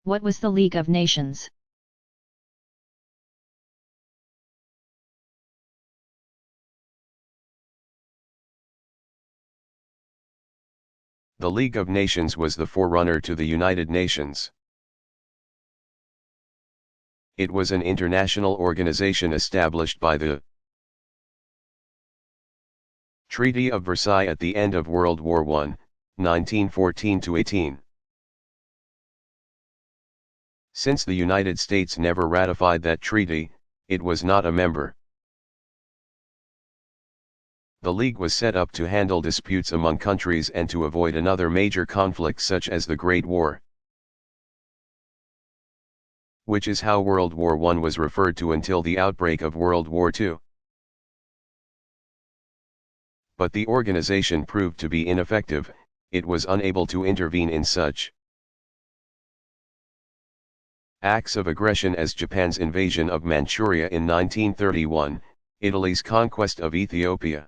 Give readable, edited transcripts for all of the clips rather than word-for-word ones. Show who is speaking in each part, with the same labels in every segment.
Speaker 1: What was the League of Nations?
Speaker 2: The League of Nations was the forerunner to the United Nations. It was an international organization established by the Treaty of Versailles at the end of World War I, 1914-18. Since the United States never ratified that treaty, it was not a member. The League was set up to handle disputes among countries and to avoid another major conflict such as the Great War, which is how World War I was referred to until the outbreak of World War II. But the organization proved to be ineffective. It was unable to intervene in such acts of aggression as Japan's invasion of Manchuria in 1931, Italy's conquest of Ethiopia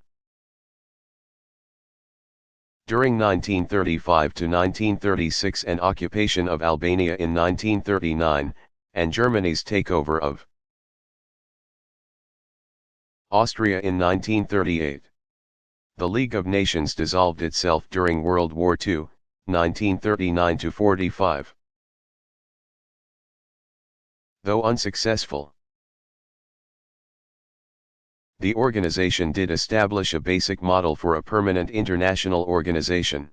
Speaker 2: during 1935 to 1936, and occupation of Albania in 1939, and Germany's takeover of Austria in 1938. The League of Nations dissolved itself during World War II, 1939 to 45. Though unsuccessful, the organization did establish a basic model for a permanent international organization.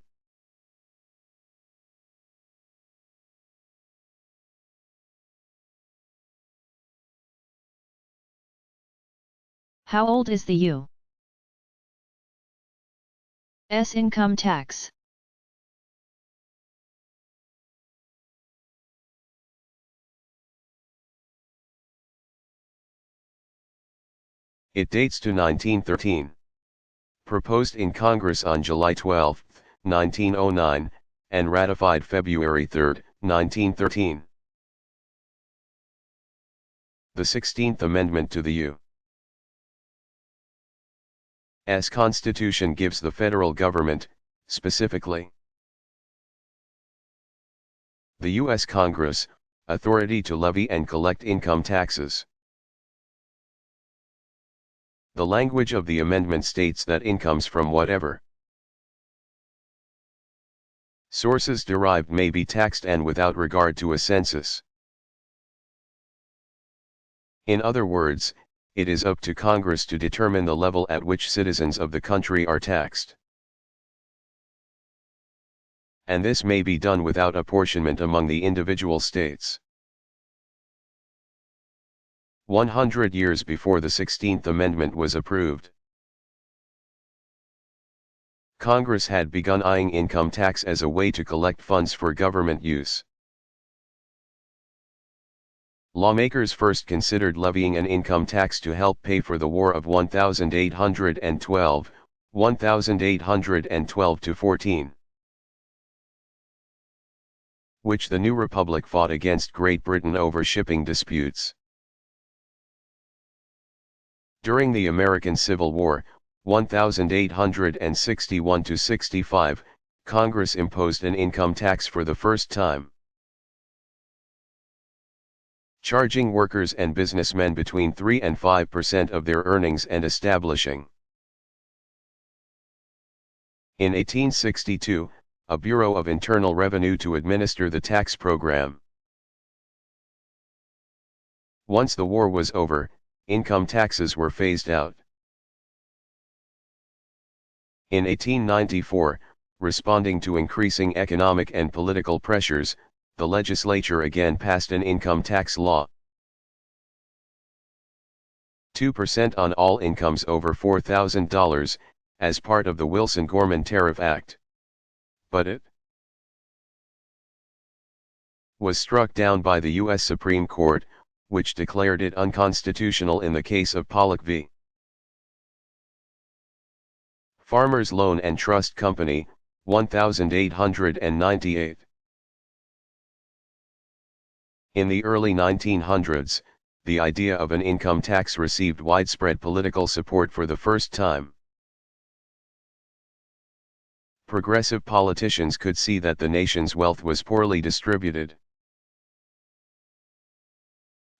Speaker 1: How old is the U.S. income tax?
Speaker 2: It dates to 1913. Proposed in Congress on July 12, 1909, and ratified February 3, 1913. The 16th Amendment to the U.S. Constitution gives the federal government, specifically the U.S. Congress, authority to levy and collect income taxes. The language of the amendment states that incomes from whatever sources derived may be taxed, and without regard to a census. In other words, it is up to Congress to determine the level at which citizens of the country are taxed. And this may be done without apportionment among the individual states. 100 years before the 16th Amendment was approved, Congress had begun eyeing income tax as a way to collect funds for government use. Lawmakers first considered levying an income tax to help pay for the War of 1812, 1812-14, which the new republic fought against Great Britain over shipping disputes. During the American Civil War, 1861-65, Congress imposed an income tax for the first time, charging workers and businessmen between 3 and 5% of their earnings and establishing, in 1862, a Bureau of Internal Revenue to administer the tax program. Once the war was over, income taxes were phased out. In 1894, responding to increasing economic and political pressures, the legislature again passed an income tax law. 2% on all incomes over $4,000, as part of the Wilson-Gorman Tariff Act. But it was struck down by the U.S. Supreme Court, which declared it unconstitutional in the case of Pollock v. Farmers Loan and Trust Company, 1898. In the early 1900s, the idea of an income tax received widespread political support for the first time. Progressive politicians could see that the nation's wealth was poorly distributed.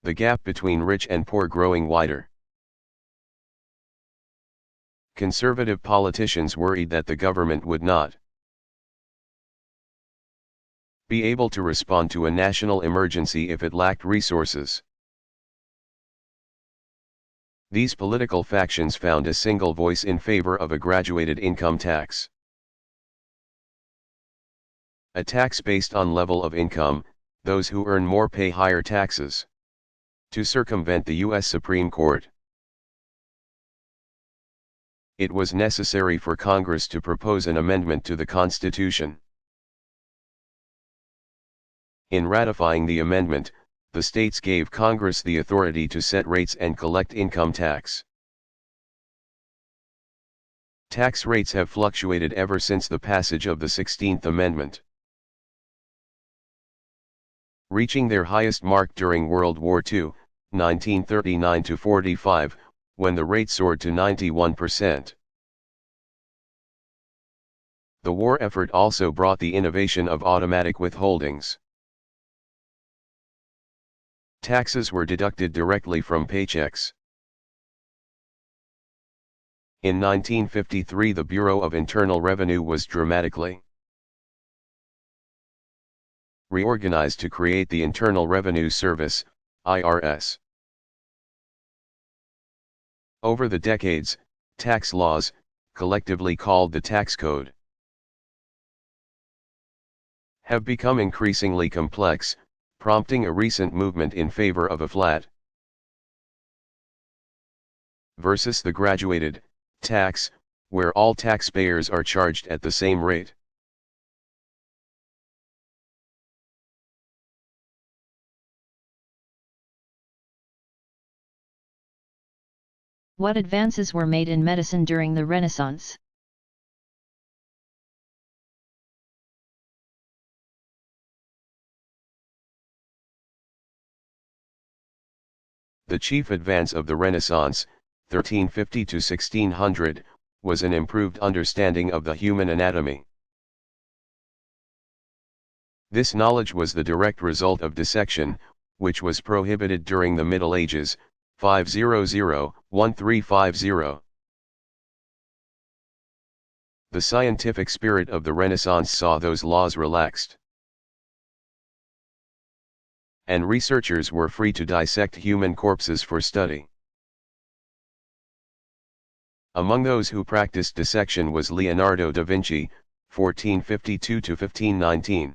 Speaker 2: the gap between rich and poor growing wider. Conservative politicians worried that the government would not be able to respond to a national emergency if it lacked resources. These political factions found a single voice in favor of a graduated income tax. A tax based on level of income, those who earn more pay higher taxes. To circumvent the U.S. Supreme Court, it was necessary for Congress to propose an amendment to the Constitution. In ratifying the amendment, the states gave Congress the authority to set rates and collect income tax. Tax rates have fluctuated ever since the passage of the 16th Amendment, reaching their highest mark during World War II, 1939-45, when the rate soared to 91%. The war effort also brought the innovation of automatic withholdings. Taxes were deducted directly from paychecks. In 1953, the Bureau of Internal Revenue was dramatically reorganized to create the Internal Revenue Service, IRS. Over the decades, tax laws, collectively called the tax code, have become increasingly complex, prompting a recent movement in favor of a flat versus the graduated tax, where all taxpayers are charged at the same rate.
Speaker 1: What advances were made in medicine during the Renaissance?
Speaker 2: The chief advance of the Renaissance, 1350 to 1600, was an improved understanding of the human anatomy. This knowledge was the direct result of dissection, which was prohibited during the Middle Ages, 500-1350. The scientific spirit of the Renaissance saw those laws relaxed, and researchers were free to dissect human corpses for study. Among those who practiced dissection was Leonardo da Vinci, 1452 to 1519.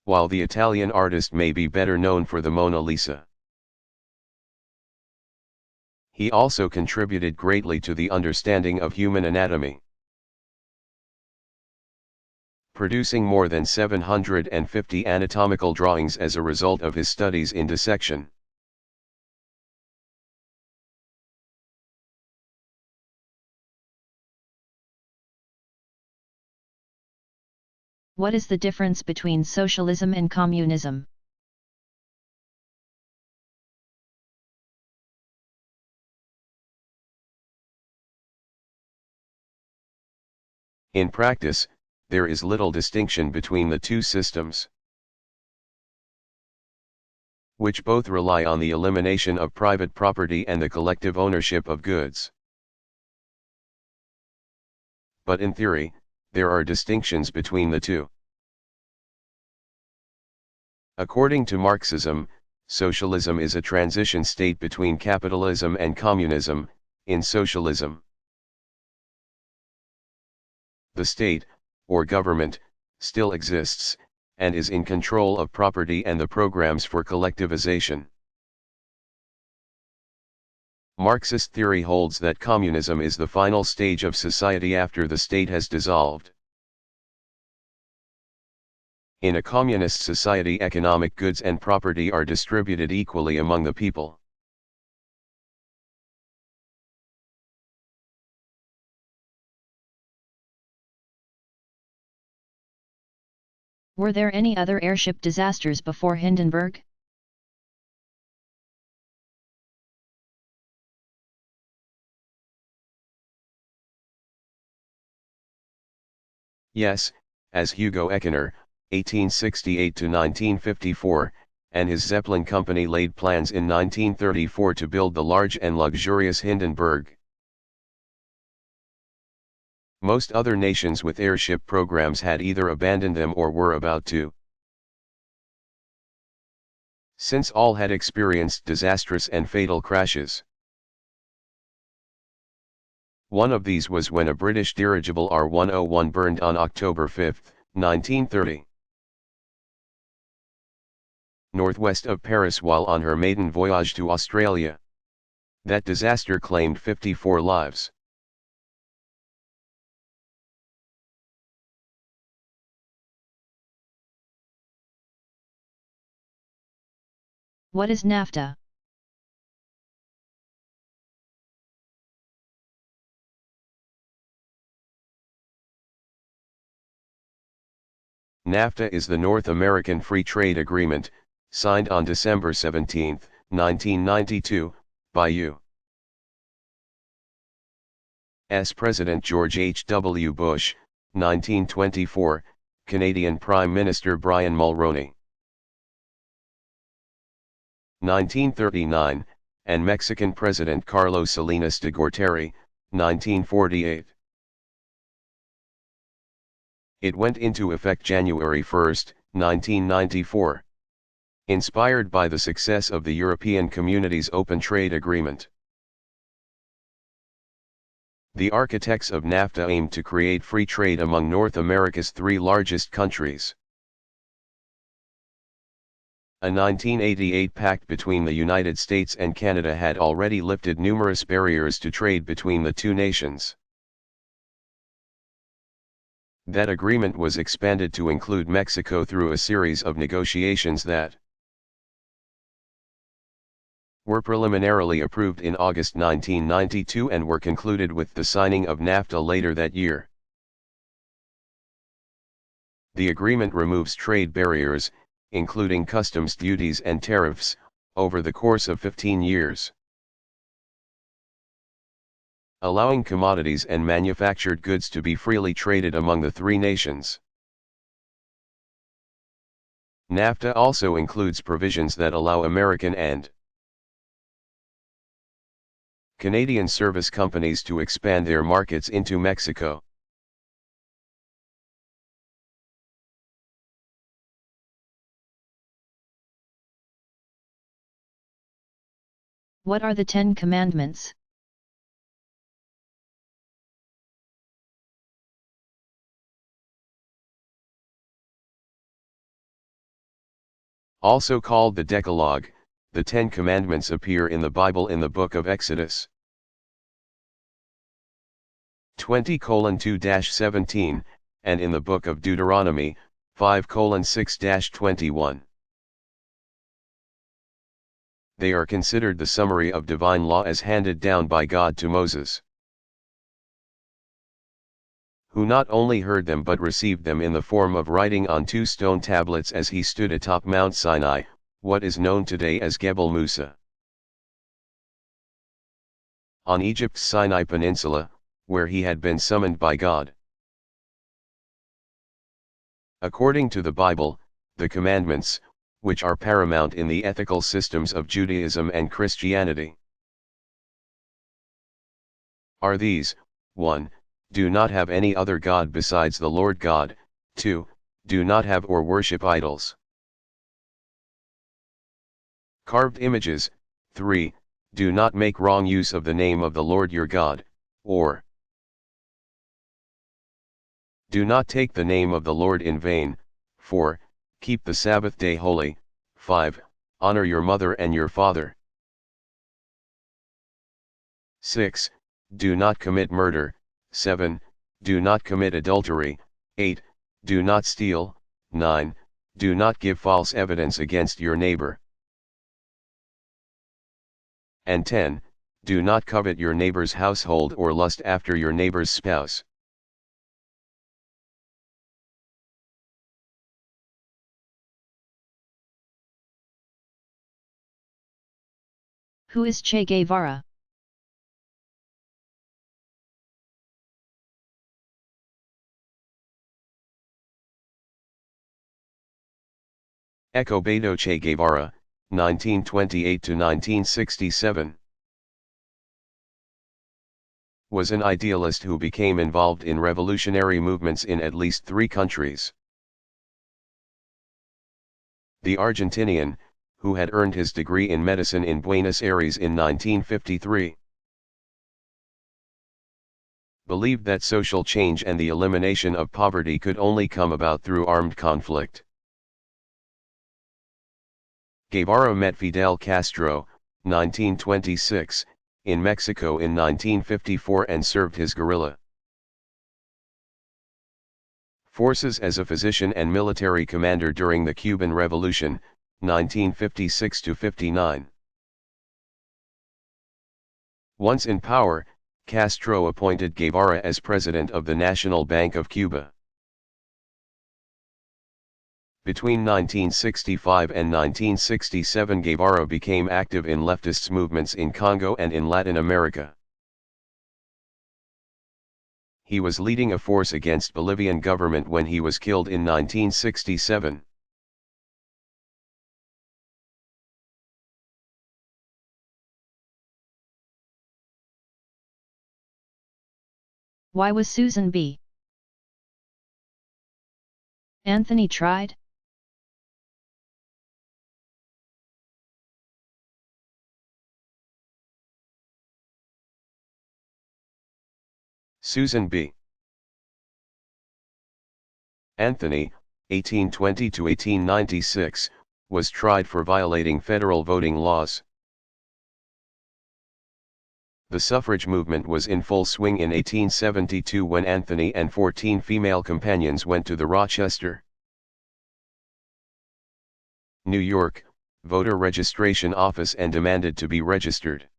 Speaker 2: While the Italian artist may be better known for the Mona Lisa, he also contributed greatly to the understanding of human anatomy, producing more than 750 anatomical drawings as a result of his studies in dissection.
Speaker 1: What is the difference between socialism and communism?
Speaker 2: In practice, there is little distinction between the two systems, which both rely on the elimination of private property and the collective ownership of goods. But in theory, there are distinctions between the two. According to Marxism, socialism is a transition state between capitalism and communism. In socialism, the state, or government, still exists, and is in control of property and the programs for collectivization. Marxist theory holds that communism is the final stage of society after the state has dissolved. In a communist society, economic goods and property are distributed equally among the people.
Speaker 1: Were there any other airship disasters before Hindenburg?
Speaker 2: Yes, as Hugo Eckener, 1868 to 1954, and his Zeppelin company laid plans in 1934 to build the large and luxurious Hindenburg. Most other nations with airship programs had either abandoned them or were about to. Since all had experienced disastrous and fatal crashes. One of these was when a British dirigible R-101 burned on October 5, 1930. Northwest of Paris while on her maiden voyage to Australia. That disaster claimed 54 lives.
Speaker 1: What is NAFTA?
Speaker 2: NAFTA is the North American Free Trade Agreement, signed on December 17, 1992, by U.S. President George H. W. Bush, 1924, Canadian Prime Minister Brian Mulroney, 1939, and Mexican President Carlos Salinas de Gortari, 1948. It went into effect January 1, 1994. Inspired by the success of the European Community's Open Trade Agreement. The architects of NAFTA aimed to create free trade among North America's three largest countries. A 1988 pact between the United States and Canada had already lifted numerous barriers to trade between the two nations. That agreement was expanded to include Mexico through a series of negotiations that were preliminarily approved in August 1992 and were concluded with the signing of NAFTA later that year. The agreement removes trade barriers, including customs duties and tariffs, over the course of 15 years. Allowing commodities and manufactured goods to be freely traded among the three nations. NAFTA also includes provisions that allow American and Canadian service companies to expand their markets into Mexico.
Speaker 1: What are the 10 Commandments?
Speaker 2: Also called the Decalogue, the Ten Commandments appear in the Bible in the book of Exodus 20:2-17, and in the book of Deuteronomy 5:6-21. They are considered the summary of divine law as handed down by God to Moses, who not only heard them but received them in the form of writing on 2 stone tablets as he stood atop Mount Sinai, what is known today as Gebel Musa. On Egypt's Sinai Peninsula, where he had been summoned by God. According to the Bible, the commandments, which are paramount in the ethical systems of Judaism and Christianity, are these: 1. Do not have any other God besides the Lord God. 2. Do not have or worship idols. Carved images. 3. Do not make wrong use of the name of the Lord your God, or do not take the name of the Lord in vain. 4. Keep the Sabbath day holy. 5. Honor your mother and your father. 6. Do not commit murder. 7. Do not commit adultery. 8. Do not steal. 9. Do not give false evidence against your neighbor. And 10. Do not covet your neighbor's household or lust after your neighbor's spouse.
Speaker 1: Who is Che Guevara?
Speaker 2: Escobedo Che Guevara, 1928 to 1967. Was an idealist who became involved in revolutionary movements in at least 3 countries. The Argentinian, who had earned his degree in medicine in Buenos Aires in 1953. Believed that social change and the elimination of poverty could only come about through armed conflict. Guevara met Fidel Castro, 1926, in Mexico in 1954 and served his guerrilla forces as a physician and military commander during the Cuban Revolution, 1956–59. Once in power, Castro appointed Guevara as president of the National Bank of Cuba. Between 1965 and 1967, Guevara became active in leftist movements in Congo and in Latin America. He was leading a force against Bolivian government when he was killed in 1967.
Speaker 1: Why was Susan B. Anthony tried?
Speaker 2: Susan B. Anthony, 1820–1896, was tried for violating federal voting laws. The suffrage movement was in full swing in 1872 when Anthony and 14 female companions went to the Rochester, New York, voter registration office and demanded to be registered.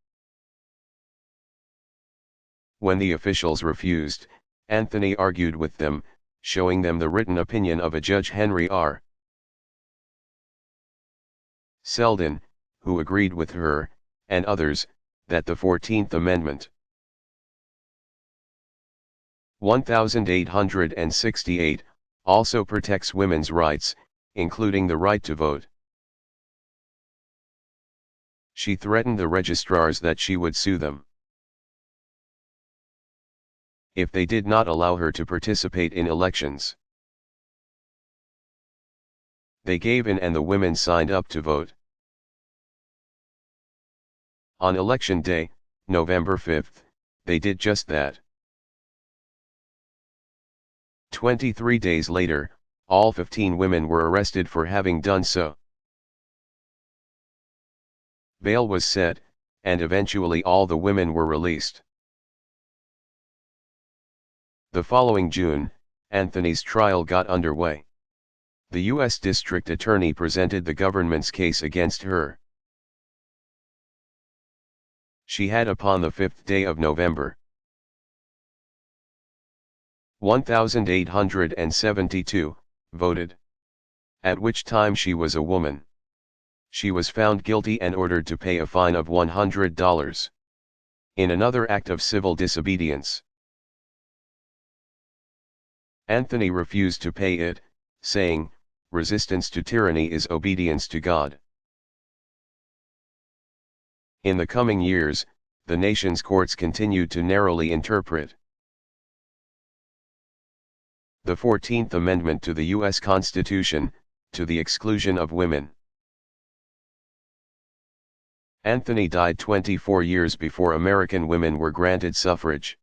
Speaker 2: When the officials refused, Anthony argued with them, showing them the written opinion of a Judge Henry R. Selden, who agreed with her, and others, that the 14th Amendment 1868 also protects women's rights, including the right to vote. She threatened the registrars that she would sue them if they did not allow her to participate in elections. They gave in and the women signed up to vote. On election day, November 5, they did just that. 23 days later, all 15 women were arrested for having done so. Bail was set, and eventually all the women were released. The following June, Anthony's trial got underway. The U.S. District Attorney presented the government's case against her. She had upon the 5th day of November 1872, voted. At which time she was a woman. She was found guilty and ordered to pay a fine of $100. In another act of civil disobedience, Anthony refused to pay it, saying, "Resistance to tyranny is obedience to God." In the coming years, the nation's courts continued to narrowly interpret the 14th Amendment to the U.S. Constitution, to the exclusion of women. Anthony died 24 years before American women were granted suffrage.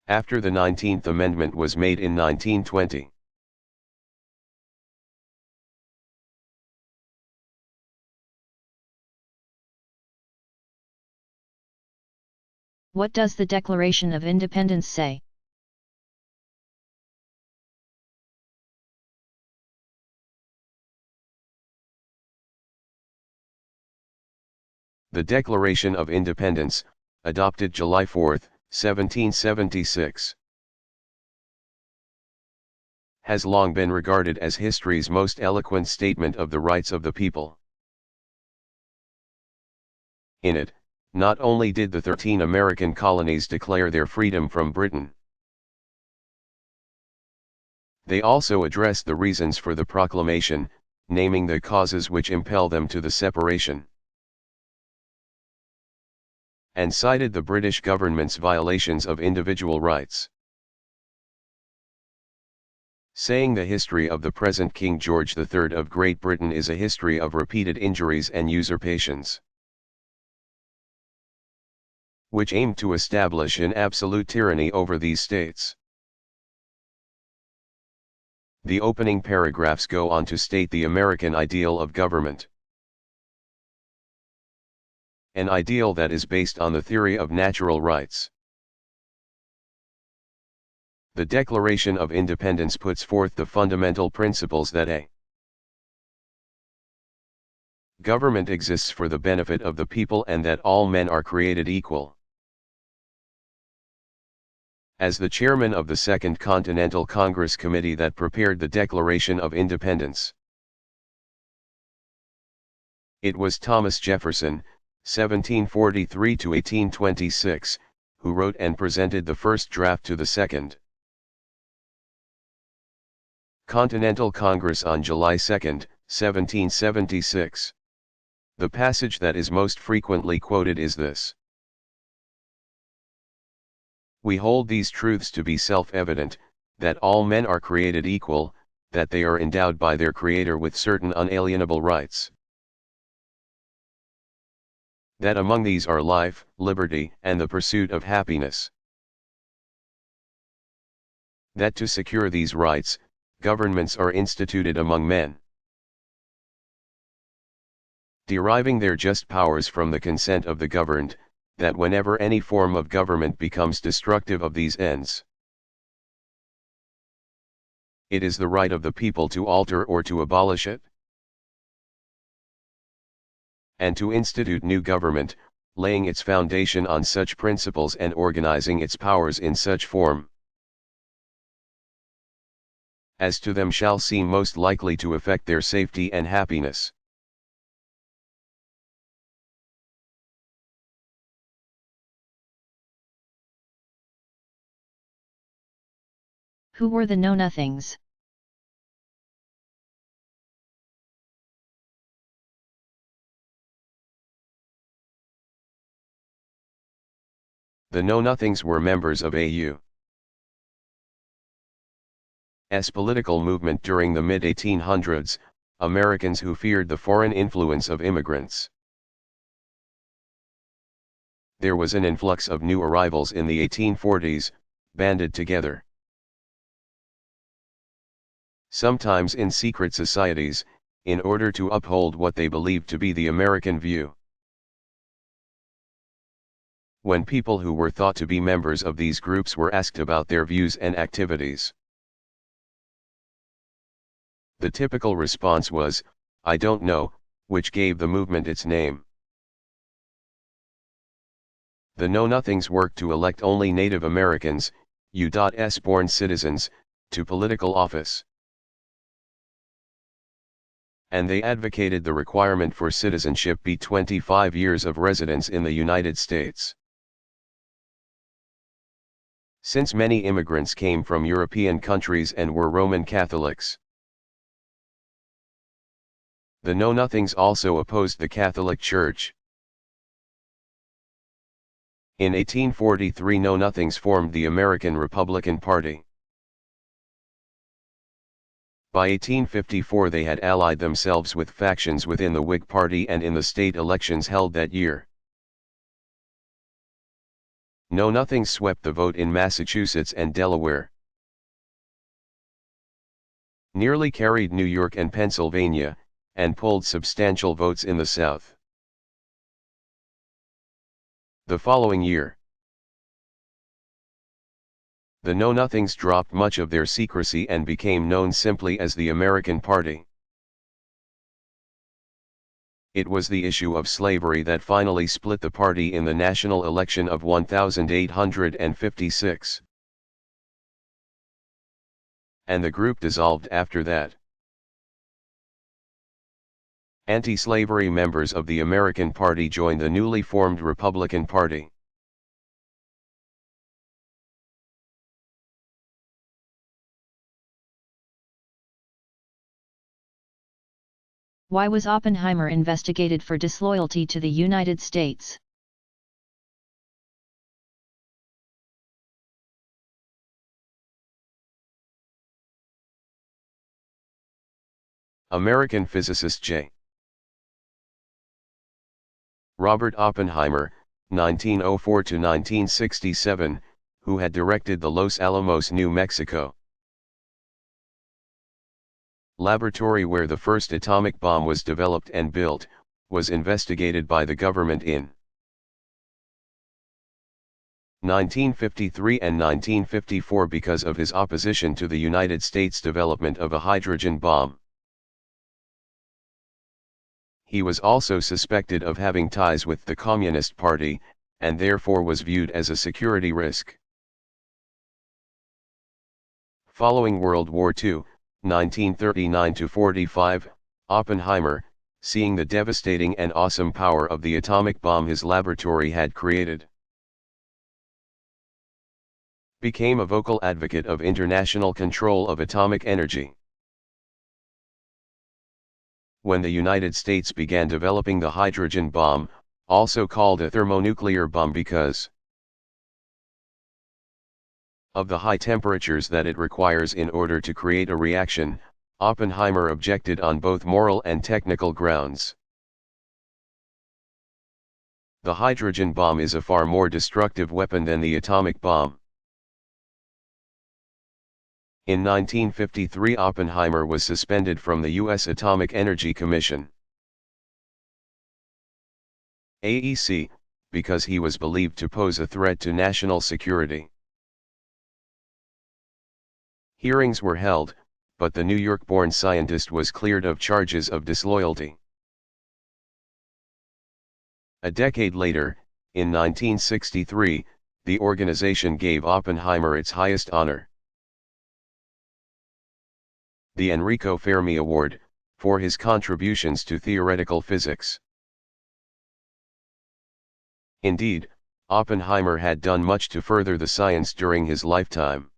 Speaker 2: After the 19th Amendment was made in 1920.
Speaker 1: What does the Declaration of Independence say?
Speaker 2: The Declaration of Independence, adopted July 4, 1776. Has long been regarded as history's most eloquent statement of the rights of the people. In it, not only did the 13 American colonies declare their freedom from Britain, They also addressed the reasons for the proclamation, naming the causes which impel them to the separation, and cited the British government's violations of individual rights, saying the history of the present King George III of Great Britain is a history of repeated injuries and usurpations, which aimed to establish an absolute tyranny over these states. The opening paragraphs go on to state the American ideal of government, an ideal that is based on the theory of natural rights. The Declaration of Independence puts forth the fundamental principles that a government exists for the benefit of the people and that all men are created equal. As the chairman of the Second Continental Congress Committee that prepared the Declaration of Independence, it was Thomas Jefferson, 1743 to 1826, who wrote and presented the first draft to the Second Continental Congress on July 2, 1776. The passage that is most frequently quoted is this: "We hold these truths to be self-evident, that all men are created equal, that they are endowed by their Creator with certain unalienable rights, that among these are life, liberty, and the pursuit of happiness, that to secure these rights, governments are instituted among men, deriving their just powers from the consent of the governed, that whenever any form of government becomes destructive of these ends, it is the right of the people to alter or to abolish it, and to institute new government, laying its foundation on such principles and organizing its powers in such form as to them shall seem most likely to affect their safety and happiness."
Speaker 1: Who were the Know-Nothings?
Speaker 2: The Know-Nothings were members of A.U.'s political movement during the mid-1800s, Americans who feared the foreign influence of immigrants. There was an influx of new arrivals in the 1840s, banded together, sometimes in secret societies, in order to uphold what they believed to be the American view. When people who were thought to be members of these groups were asked about their views and activities, the typical response was, "I don't know," which gave the movement its name. The Know-Nothings worked to elect only Native Americans, U.S. born citizens, to political office, and they advocated the requirement for citizenship be 25 years of residence in the United States. Since many immigrants came from European countries and were Roman Catholics, the Know-Nothings also opposed the Catholic Church. In 1843, Know-Nothings formed the American Republican Party. By 1854 they had allied themselves with factions within the Whig Party and in the state elections held that year. Know-Nothings swept the vote in Massachusetts and Delaware, nearly carried New York and Pennsylvania, and pulled substantial votes in the South. The following year, the Know-Nothings dropped much of their secrecy and became known simply as the American Party. It was the issue of slavery that finally split the party in the national election of 1856. And the group dissolved after that. Anti-slavery members of the American Party joined the newly formed Republican Party.
Speaker 1: Why was Oppenheimer investigated for disloyalty to the United States?
Speaker 2: American physicist J. Robert Oppenheimer, 1904 to 1967, who had directed the Los Alamos, New Mexico laboratory where the first atomic bomb was developed and built, was investigated by the government in 1953 and 1954 because of his opposition to the United States' development of a hydrogen bomb. He was also suspected of having ties with the Communist Party, and therefore was viewed as a security risk. Following World War II, 1939–45, Oppenheimer, seeing the devastating and awesome power of the atomic bomb his laboratory had created, became a vocal advocate of international control of atomic energy. When the United States began developing the hydrogen bomb, also called a thermonuclear bomb because of the high temperatures that it requires in order to create a reaction, Oppenheimer objected on both moral and technical grounds. The hydrogen bomb is a far more destructive weapon than the atomic bomb. In 1953, Oppenheimer was suspended from the U.S. Atomic Energy Commission (AEC) because he was believed to pose a threat to national security. Hearings were held, but the New York-born scientist was cleared of charges of disloyalty. A decade later, in 1963, the organization gave Oppenheimer its highest honor, the Enrico Fermi Award, for his contributions to theoretical physics. Indeed, Oppenheimer had done much to further the science during his lifetime.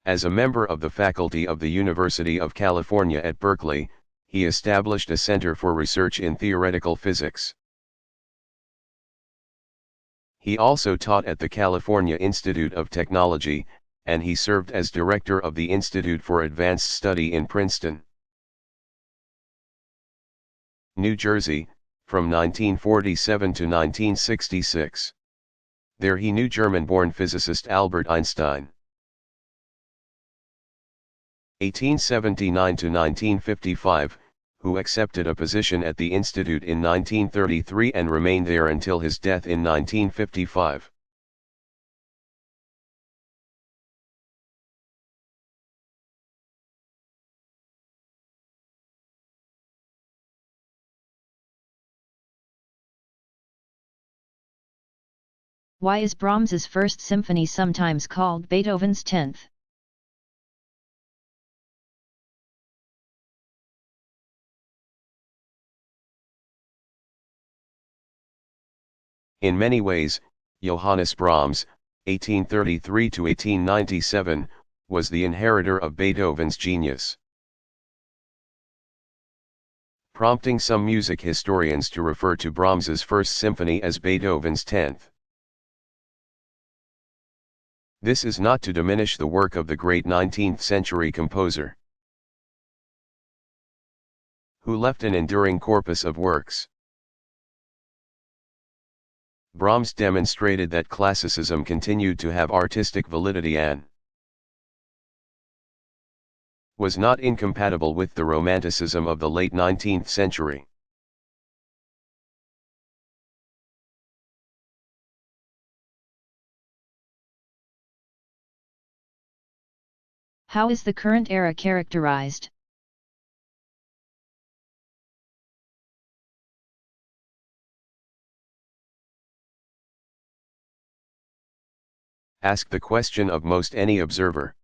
Speaker 2: As a member of the faculty of the University of California at Berkeley, he established a center for research in theoretical physics. He also taught at the California Institute of Technology, and he served as director of the Institute for Advanced Study in Princeton, New Jersey, from 1947 to 1966. There he knew German-born physicist Albert Einstein. 1879 to 1955, who accepted a position at the Institute in 1933 and remained there until his death in 1955.
Speaker 1: Why is Brahms's First Symphony sometimes called Beethoven's 10th?
Speaker 2: In many ways, Johannes Brahms, 1833 to 1897, was the inheritor of Beethoven's genius, prompting some music historians to refer to Brahms's First Symphony as Beethoven's 10th. This is not to diminish the work of the great 19th-century composer, who left an enduring corpus of works. Brahms demonstrated that classicism continued to have artistic validity and was not incompatible with the Romanticism of the late 19th century.
Speaker 1: How is the current era characterized?
Speaker 2: Ask the question of most any observer,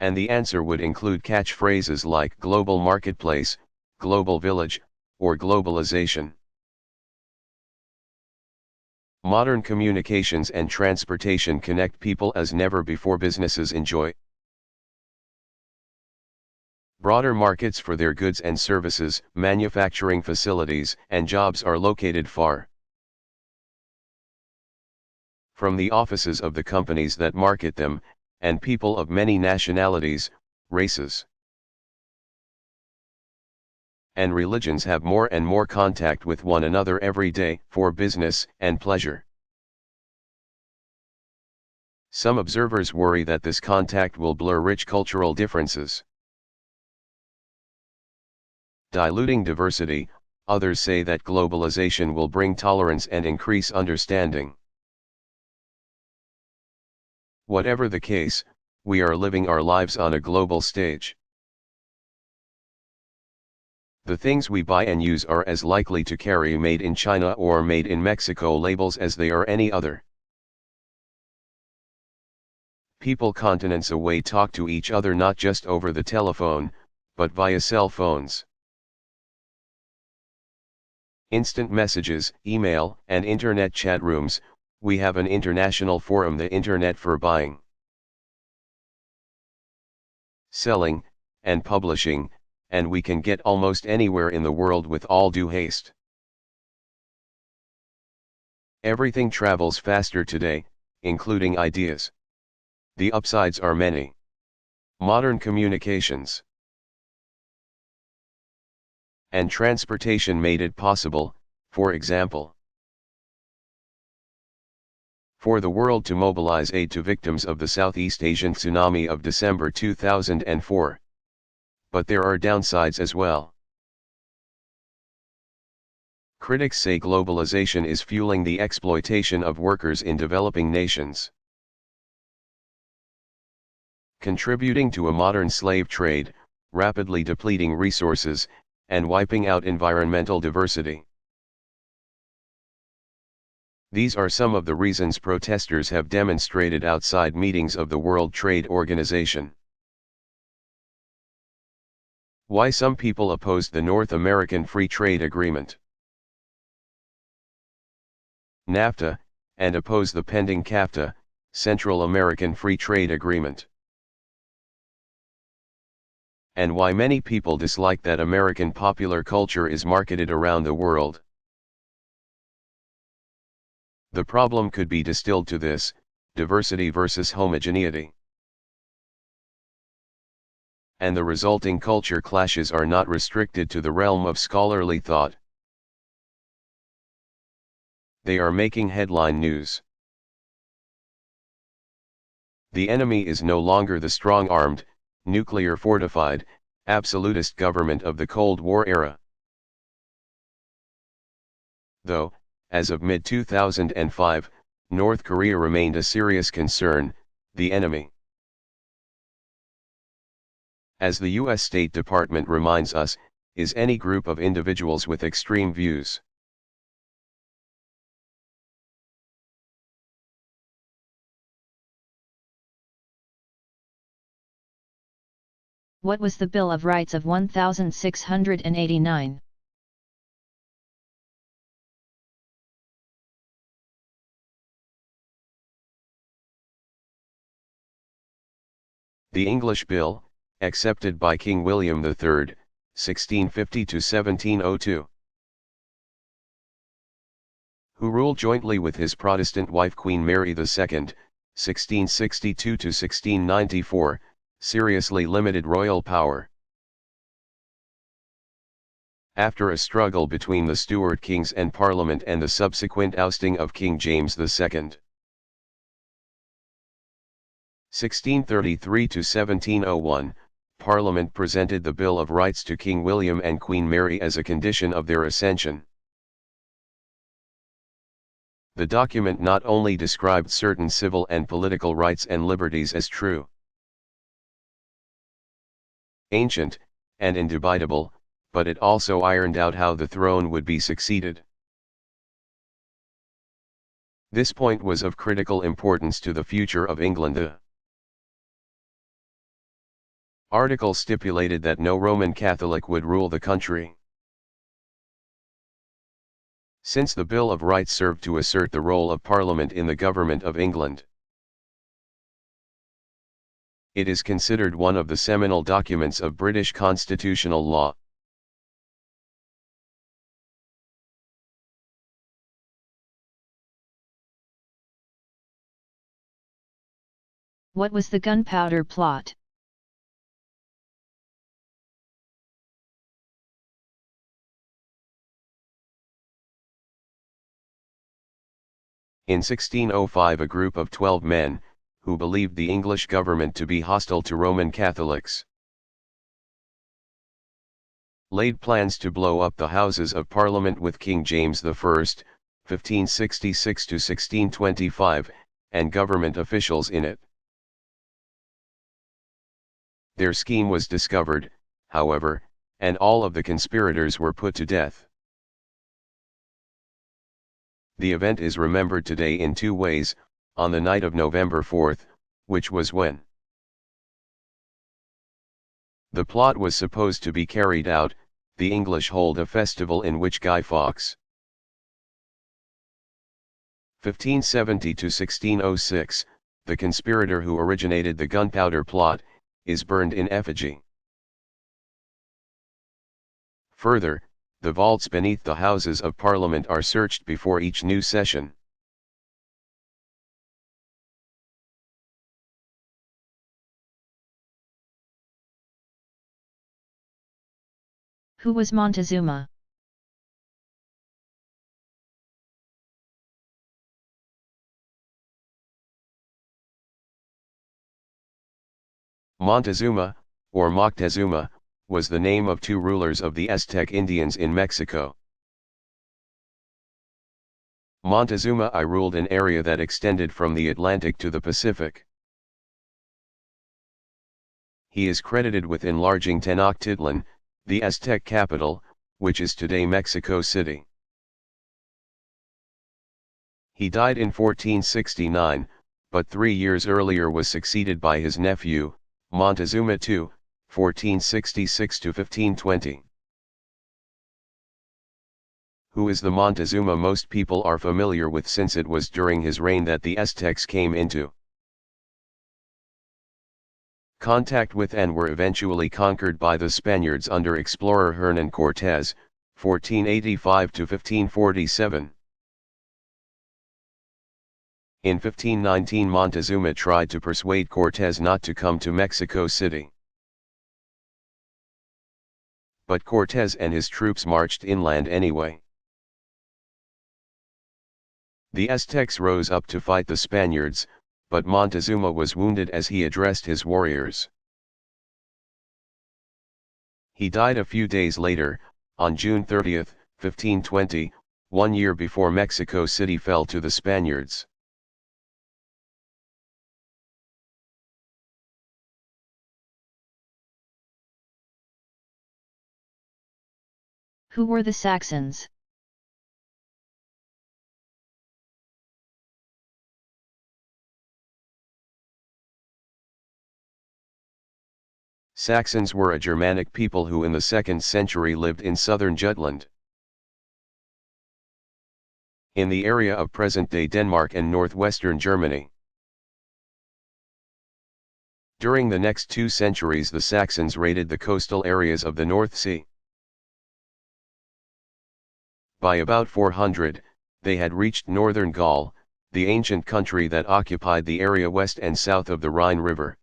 Speaker 2: and the answer would include catchphrases like global marketplace, global village, or globalization. Modern communications and transportation connect people as never before. Businesses enjoy Broader markets for their goods and services, manufacturing facilities, and jobs are located far from the offices of the companies that market them, and people of many nationalities, races, and religions have more and more contact with one another every day, for business and pleasure. Some observers worry that this contact will blur rich cultural differences, diluting diversity. Others say that globalization will bring tolerance and increase understanding. Whatever the case, we are living our lives on a global stage. The things we buy and use are as likely to carry "Made in China" or "Made in Mexico" labels as they are any other. People continents away talk to each other not just over the telephone, but via cell phones. Instant messages, email, and internet chat rooms. We have an international forum, the internet, for buying, selling, and publishing, and we can get almost anywhere in the world with all due haste. Everything travels faster today, including ideas. The upsides are many. Modern communications and transportation made it possible, for example, for the world to mobilize aid to victims of the Southeast Asian tsunami of December 2004. But there are downsides as well. Critics say globalization is fueling the exploitation of workers in developing nations, contributing to a modern slave trade, rapidly depleting resources, and wiping out environmental diversity. These are some of the reasons protesters have demonstrated outside meetings of the World Trade Organization. Why some people opposed the North American Free Trade Agreement, NAFTA, and oppose the pending CAFTA, Central American Free Trade Agreement. And why many people dislike that American popular culture is marketed around the world. The problem could be distilled to this: diversity versus homogeneity. And the resulting culture clashes are not restricted to the realm of scholarly thought. They are making headline news. The enemy is no longer the strong-armed, nuclear-fortified, absolutist government of the Cold War era. Though, as of mid-2005, North Korea remained a serious concern, the enemy. As the U.S. State Department reminds us, is any group of individuals with extreme views.
Speaker 1: What was the Bill of Rights of 1689?
Speaker 2: The English Bill, accepted by King William III, 1650–1702. Who ruled jointly with his Protestant wife Queen Mary II, 1662–1694, seriously limited royal power. After a struggle between the Stuart kings and Parliament and the subsequent ousting of King James II, 1633–1701, Parliament presented the Bill of Rights to King William and Queen Mary as a condition of their accession. The document not only described certain civil and political rights and liberties as true, ancient, and indubitable, but it also ironed out how the throne would be succeeded. This point was of critical importance to the future of England. The article stipulated that no Roman Catholic would rule the country. Since the Bill of Rights served to assert the role of Parliament in the government of England, It is considered one of the seminal documents of British constitutional law.
Speaker 1: What was the Gunpowder Plot?
Speaker 2: In 1605 a group of 12 men, who believed the English government to be hostile to Roman Catholics, laid plans to blow up the Houses of Parliament with King James I, 1566–1625, and government officials in it. Their scheme was discovered, however, and all of the conspirators were put to death. The event is remembered today in two ways: on the night of November 4, which was when the plot was supposed to be carried out, the English hold a festival in which Guy Fawkes (1570–1606), the conspirator who originated the Gunpowder Plot, is burned in effigy. Further, the vaults beneath the Houses of Parliament are searched before each new session.
Speaker 1: Who was Montezuma?
Speaker 2: Montezuma, or Moctezuma, was the name of two rulers of the Aztec Indians in Mexico. Montezuma I ruled an area that extended from the Atlantic to the Pacific. He is credited with enlarging Tenochtitlan, the Aztec capital, which is today Mexico City. He died in 1469, but 3 years earlier was succeeded by his nephew, Montezuma II, 1466–1520. Who is the Montezuma most people are familiar with, since it was during his reign that the Aztecs came into contact with and were eventually conquered by the Spaniards under explorer Hernán Cortés, 1485–1547. In 1519 Montezuma tried to persuade Cortés not to come to Mexico City. But Cortés and his troops marched inland anyway. The Aztecs rose up to fight the Spaniards, but Montezuma was wounded as he addressed his warriors. He died a few days later, on June 30, 1520, 1 year before Mexico City fell to the Spaniards.
Speaker 1: Who were the Saxons?
Speaker 2: Saxons were a Germanic people who in the 2nd century lived in southern Jutland, in the area of present-day Denmark and northwestern Germany. During the next 2 centuries the Saxons raided the coastal areas of the North Sea. By about 400, they had reached northern Gaul, the ancient country that occupied the area west and south of the Rhine River,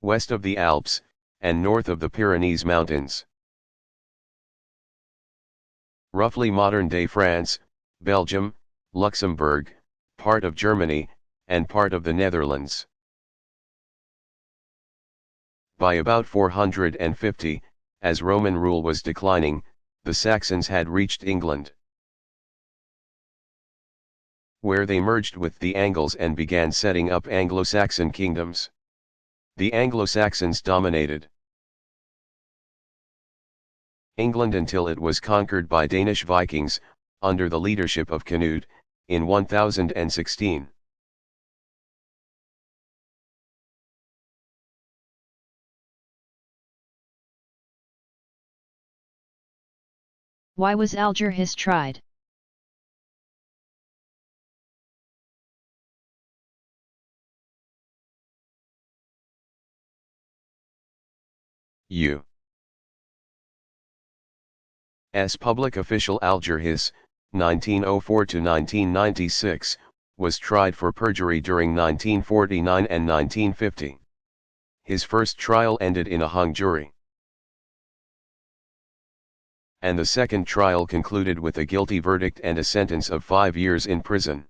Speaker 2: west of the Alps, and north of the Pyrenees Mountains. Roughly modern-day France, Belgium, Luxembourg, part of Germany, and part of the Netherlands. By about 450, as Roman rule was declining, the Saxons had reached England, where they merged with the Angles and began setting up Anglo-Saxon kingdoms. The Anglo-Saxons dominated England until it was conquered by Danish Vikings, under the leadership of Canute, in 1016.
Speaker 1: Why was Algerhis tried?
Speaker 2: U.S. public official Alger Hiss, 1904 to 1996, was tried for perjury during 1949 and 1950. His first trial ended in a hung jury, and the second trial concluded with a guilty verdict and a sentence of 5 years in prison.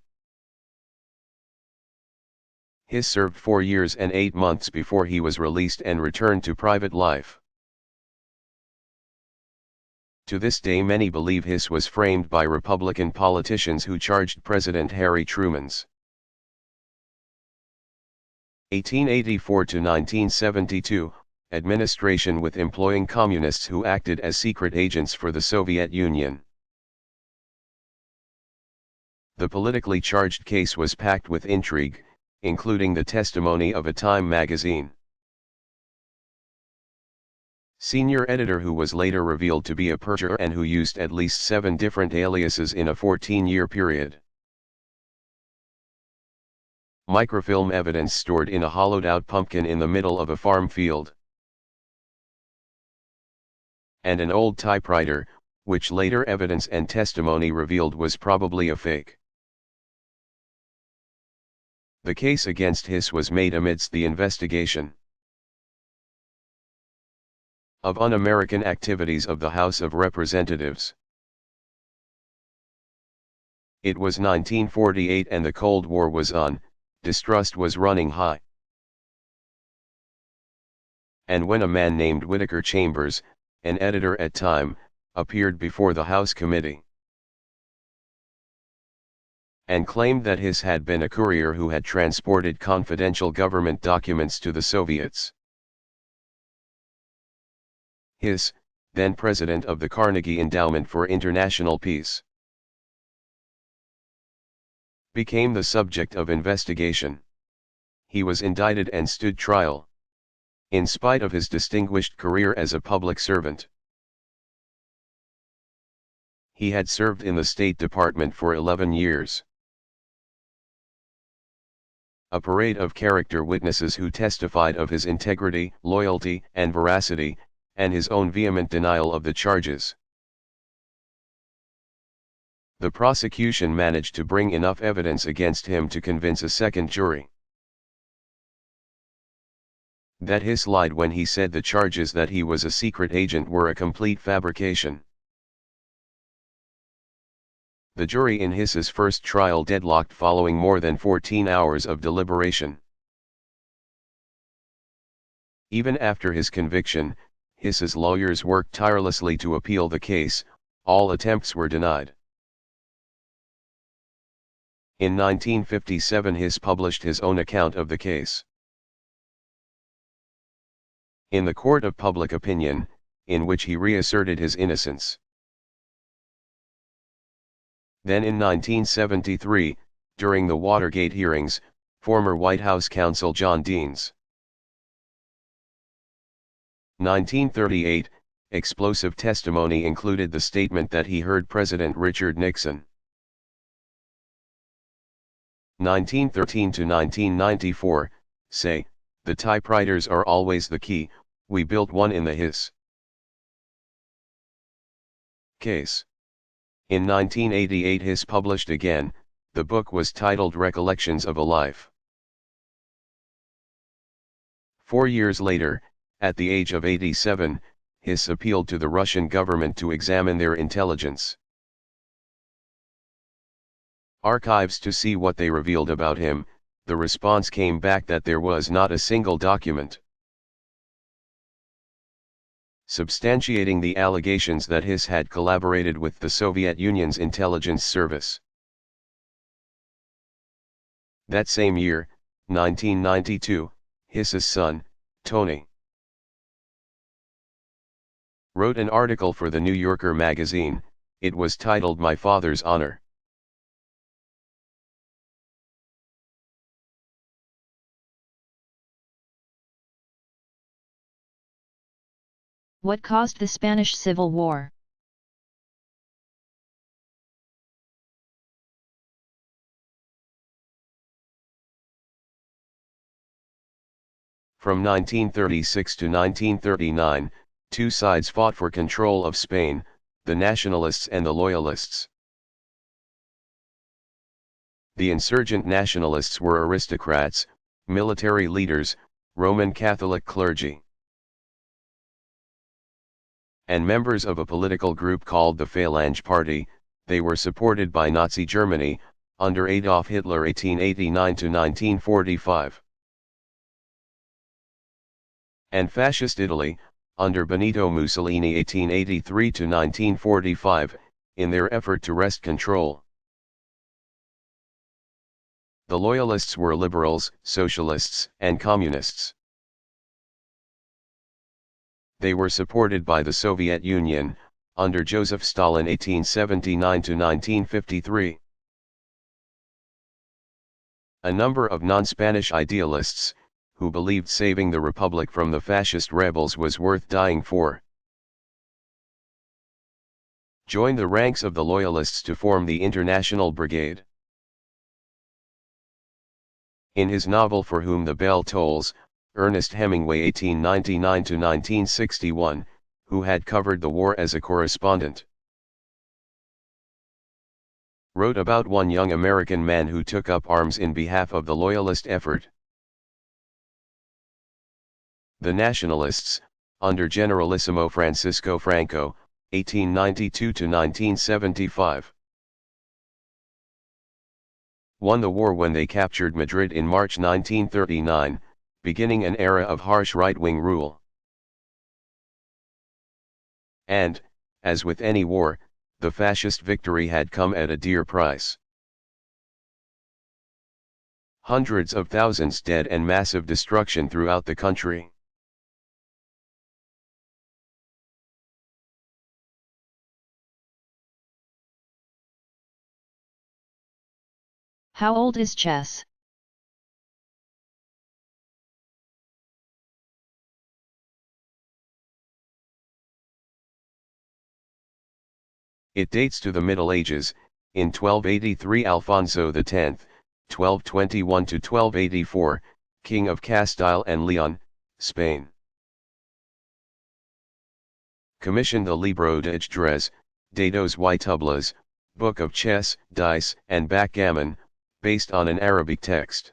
Speaker 2: Hiss served 4 years and 8 months before he was released and returned to private life. To this day many believe Hiss was framed by Republican politicians who charged President Harry Truman's 1884 to 1972 administration with employing communists who acted as secret agents for the Soviet Union. The politically charged case was packed with intrigue, including the testimony of a Time magazine senior editor who was later revealed to be a perjurer and who used at least 7 different aliases in a 14-year period. Microfilm evidence stored in a hollowed-out pumpkin in the middle of a farm field. And an old typewriter, which later evidence and testimony revealed was probably a fake. The case against Hiss was made amidst the investigation of un-American activities of the House of Representatives. It was 1948 and the Cold War was on, distrust was running high. And when a man named Whittaker Chambers, an editor at Time, appeared before the House committee and claimed that Hiss had been a courier who had transported confidential government documents to the Soviets. Hiss, then president of the Carnegie Endowment for International Peace, became the subject of investigation. He was indicted and stood trial, in spite of his distinguished career as a public servant. He had served in the State Department for 11 years. A parade of character witnesses who testified of his integrity, loyalty, and veracity, and his own vehement denial of the charges. The prosecution managed to bring enough evidence against him to convince a second jury that Hiss lied when he said the charges that he was a secret agent were a complete fabrication. The jury in Hiss's first trial deadlocked following more than 14 hours of deliberation. Even after his conviction, Hiss's lawyers worked tirelessly to appeal the case. All attempts were denied. In 1957 Hiss published his own account of the case. In the Court of Public Opinion, in which he reasserted his innocence. Then in 1973, during the Watergate hearings, former White House counsel John Dean's 1938, explosive testimony included the statement that he heard President Richard Nixon 1913 to 1994, say, "The typewriters are always the key, we built one in the Hiss case." In 1988 Hiss published again. The book was titled Recollections of a Life. 4 years later, at the age of 87, Hiss appealed to the Russian government to examine their intelligence archives to see what they revealed about him. The response came back that there was not a single document substantiating the allegations that Hiss had collaborated with the Soviet Union's intelligence service. That same year, 1992, Hiss's son, Tony, wrote an article for the New Yorker magazine. It was titled "My Father's Honor."
Speaker 1: What caused the Spanish Civil War?
Speaker 2: From 1936 to 1939, two sides fought for control of Spain, the nationalists and the loyalists. The insurgent nationalists were aristocrats, military leaders, Roman Catholic clergy, and members of a political group called the Phalange Party. They were supported by Nazi Germany, under Adolf Hitler 1889 to 1945. And Fascist Italy, under Benito Mussolini 1883 to 1945, in their effort to wrest control. The Loyalists were liberals, socialists, and communists. They were supported by the Soviet Union, under Joseph Stalin 1879 to 1953. A number of non-Spanish idealists, who believed saving the Republic from the fascist rebels was worth dying for, joined the ranks of the Loyalists to form the International Brigade. In his novel For Whom the Bell Tolls, Ernest Hemingway 1899 to 1961, who had covered the war as a correspondent, wrote about one young American man who took up arms in behalf of the Loyalist effort. The Nationalists, under Generalissimo Francisco Franco, 1892 to 1975, won the war when they captured Madrid in March 1939, beginning an era of harsh right-wing rule. And, as with any war, the fascist victory had come at a dear price. Hundreds of thousands dead and massive destruction throughout the country.
Speaker 1: How old is chess?
Speaker 2: It dates to the Middle Ages. In 1283 Alfonso X, 1221 to 1284, King of Castile and Leon, Spain, commissioned the Libro de Ajedrez, Dados y Tablas, Book of Chess, Dice, and Backgammon, based on an Arabic text.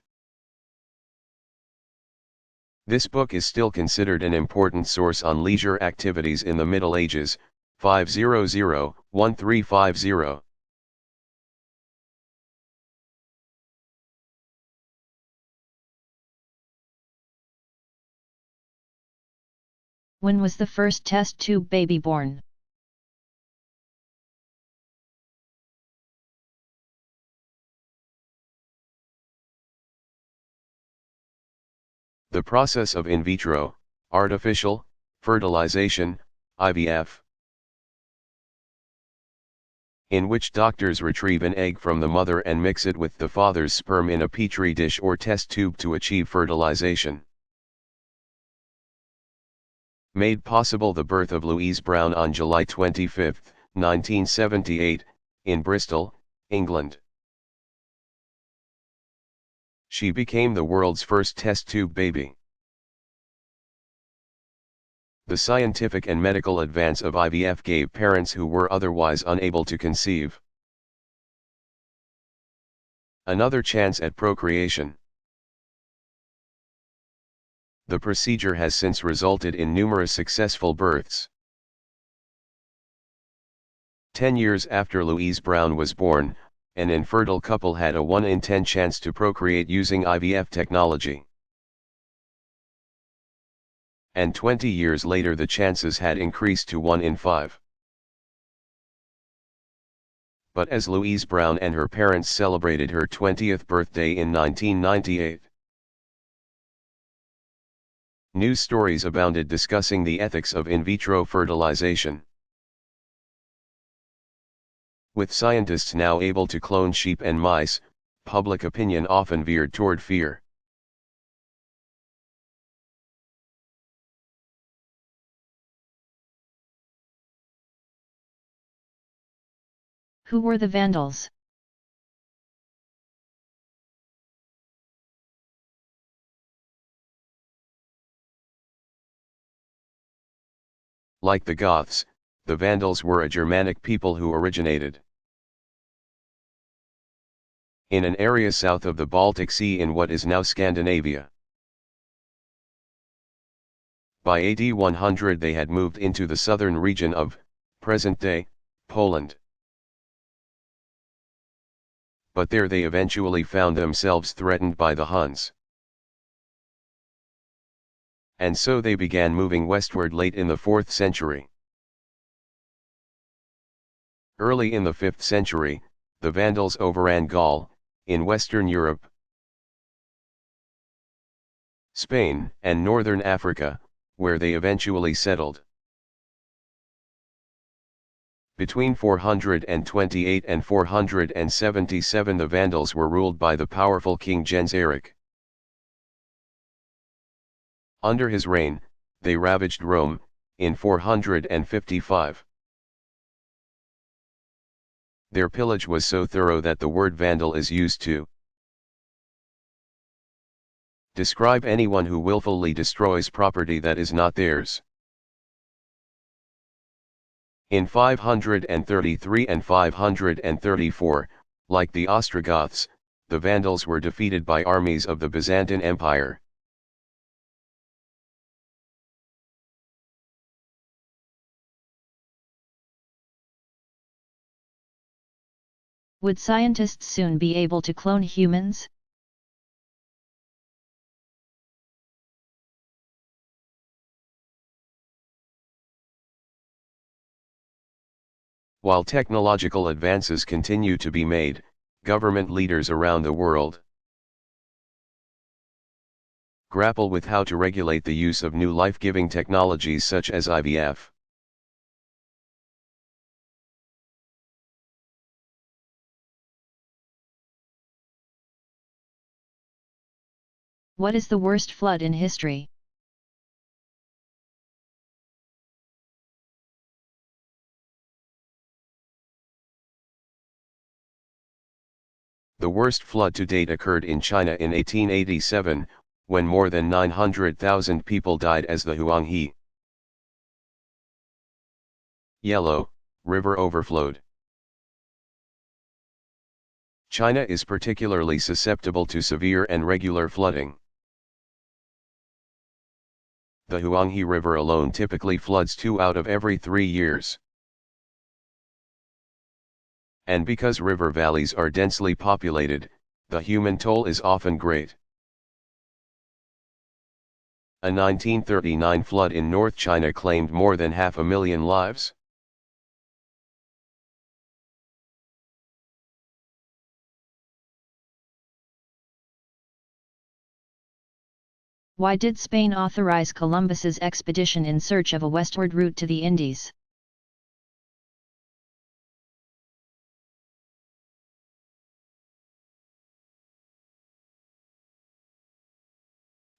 Speaker 2: This book is still considered an important source on leisure activities in the Middle Ages. 500-1350.
Speaker 1: When was the first test tube baby born?
Speaker 2: The process of in vitro, artificial, fertilization, IVF, in which doctors retrieve an egg from the mother and mix it with the father's sperm in a petri dish or test tube to achieve fertilization. Made possible the birth of Louise Brown on July 25, 1978, in Bristol, England. She became the world's first test tube baby. The scientific and medical advance of IVF gave parents who were otherwise unable to conceive another chance at procreation. The procedure has since resulted in numerous successful births. 10 years after Louise Brown was born, an infertile couple had a 1 in 10 chance to procreate using IVF technology. And 20 years later the chances had increased to 1 in 5. But as Louise Brown and her parents celebrated her 20th birthday in 1998, news stories abounded discussing the ethics of in vitro fertilization. With scientists now able to clone sheep and mice, public opinion often veered toward fear.
Speaker 1: Who were the Vandals?
Speaker 2: Like the Goths, the Vandals were a Germanic people who originated in an area south of the Baltic Sea in what is now Scandinavia. By AD 100 they had moved into the southern region of, present-day, Poland. But there they eventually found themselves threatened by the Huns. And so they began moving westward late in the 4th century. Early in the 5th century, the Vandals overran Gaul, in Western Europe, Spain, and northern Africa, where they eventually settled. Between 428 and 477 the Vandals were ruled by the powerful King Genseric. Under his reign, they ravaged Rome, in 455. Their pillage was so thorough that the word Vandal is used to describe anyone who willfully destroys property that is not theirs. In 533 and 534, like the Ostrogoths, the Vandals were defeated by armies of the Byzantine Empire.
Speaker 1: Would scientists soon be able to clone humans?
Speaker 2: While technological advances continue to be made, government leaders around the world grapple with how to regulate the use of new life-giving technologies such as IVF.
Speaker 1: What is the worst flood in history?
Speaker 2: The worst flood to date occurred in China in 1887, when more than 900,000 people died as the Huanghe Yellow River overflowed. China is particularly susceptible to severe and regular flooding. The Huanghe River alone typically floods 2 out of every 3 years. And because river valleys are densely populated, the human toll is often great. A 1939 flood in North China claimed more than 500,000 lives.
Speaker 1: Why did Spain authorize Columbus's expedition in search of a westward route to the Indies?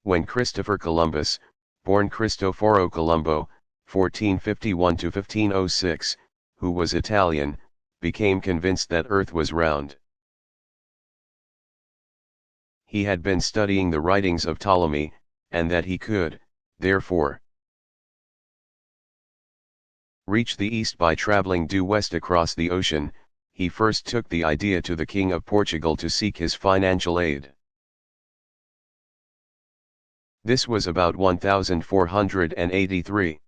Speaker 2: When Christopher Columbus, born Cristoforo Colombo, 1451–1506, who was Italian, became convinced that Earth was round. He had been studying the writings of Ptolemy, and that he could, therefore, reach the east by traveling due west across the ocean. He first took the idea to the King of Portugal to seek his financial aid. This was about 1483.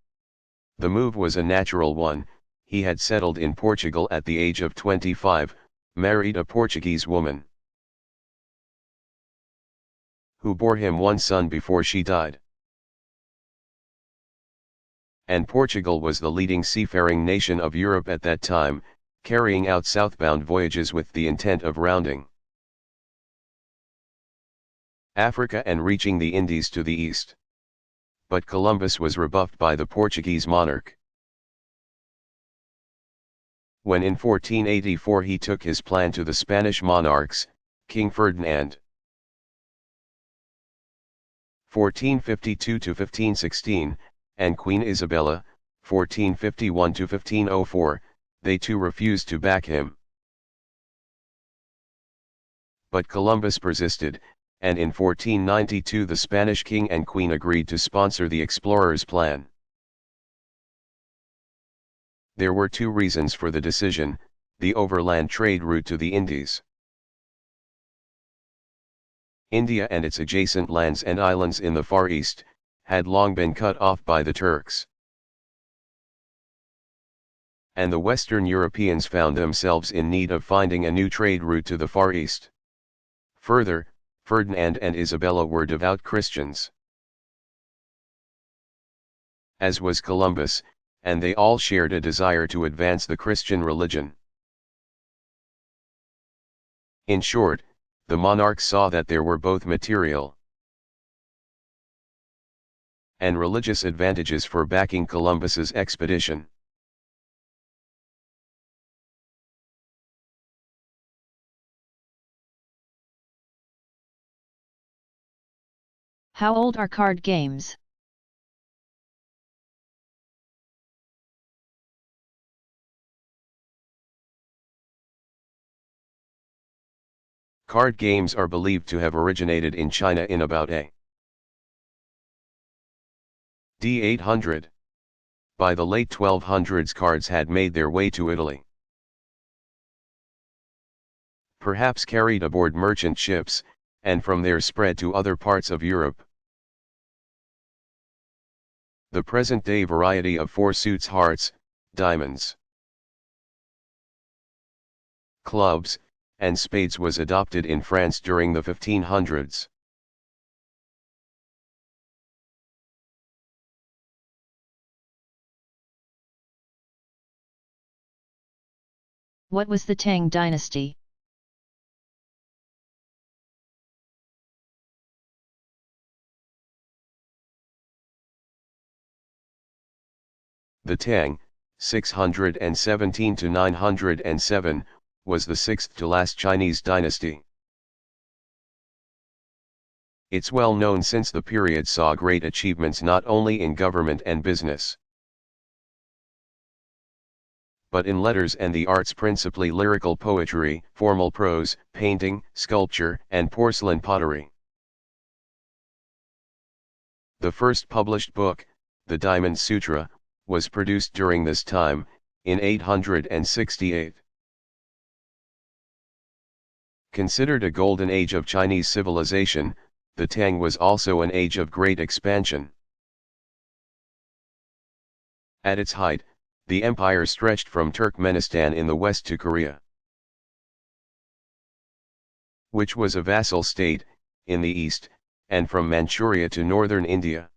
Speaker 2: The move was a natural one. He had settled in Portugal at the age of 25, married a Portuguese woman, who bore him one son before she died. And Portugal was the leading seafaring nation of Europe at that time, carrying out southbound voyages with the intent of rounding Africa and reaching the Indies to the east. But Columbus was rebuffed by the Portuguese monarch. When in 1484 he took his plan to the Spanish monarchs, King Ferdinand, 1452–1516, and Queen Isabella, 1451–1504, they too refused to back him. But Columbus persisted, and in 1492 the Spanish king and queen agreed to sponsor the explorer's plan. There were two reasons for the decision: the overland trade route to the Indies. India and its adjacent lands and islands in the Far East had long been cut off by the Turks, and the Western Europeans found themselves in need of finding a new trade route to the Far East. Further, Ferdinand and Isabella were devout Christians, as was Columbus, and they all shared a desire to advance the Christian religion. In short, the monarchs saw that there were both material and religious advantages for backing Columbus's expedition.
Speaker 1: How old are card games?
Speaker 2: Card games are believed to have originated in China in about A.D. 800. By the late 1200s, cards had made their way to Italy, perhaps carried aboard merchant ships, and from there spread to other parts of Europe. The present-day variety of four suits, hearts, diamonds, clubs, and spades was adopted in France during the 1500s.
Speaker 1: What was the Tang dynasty?
Speaker 2: The Tang, 617 to 907, was the sixth to last Chinese dynasty. It's well known since the period saw great achievements not only in government and business, but in letters and the arts, principally lyrical poetry, formal prose, painting, sculpture, and porcelain pottery. The first published book, the Diamond Sutra, was produced during this time, in 868. Considered a golden age of Chinese civilization, the Tang was also an age of great expansion. At its height, the empire stretched from Turkmenistan in the west to Korea, which was a vassal state, in the east, and from Manchuria to northern India.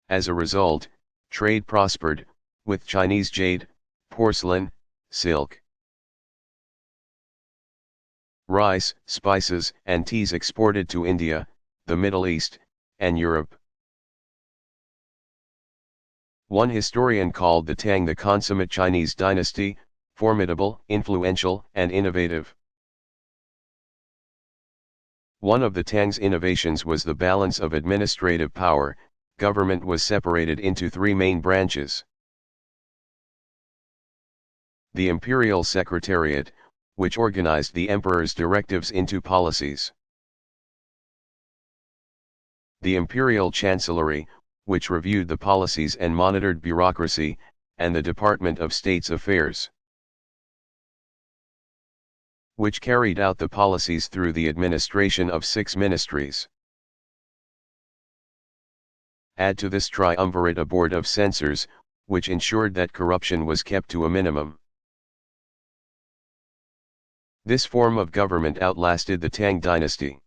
Speaker 2: As a result, trade prospered, with Chinese jade, porcelain, silk, rice, spices, and teas exported to India, the Middle East, and Europe. One historian called the Tang the consummate Chinese dynasty, formidable, influential, and innovative. One of the Tang's innovations was the balance of administrative power. Government was separated into three main branches: the Imperial Secretariat, which organized the emperor's directives into policies; the Imperial Chancellery, which reviewed the policies and monitored bureaucracy; and the Department of State's Affairs, which carried out the policies through the administration of 6 ministries. Add to this triumvirate a board of censors, which ensured that corruption was kept to a minimum. This form of government outlasted the Tang dynasty.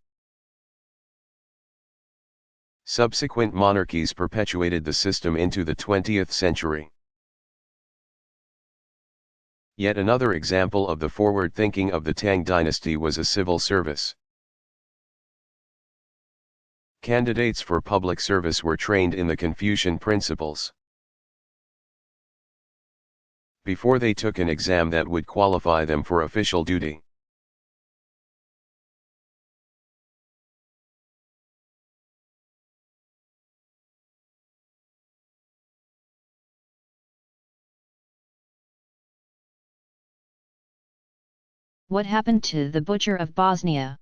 Speaker 2: Subsequent monarchies perpetuated the system into the 20th century. Yet another example of the forward thinking of the Tang dynasty was a civil service. Candidates for public service were trained in the Confucian principles before they took an exam that would qualify them for official duty.
Speaker 1: What happened to the Butcher of Bosnia?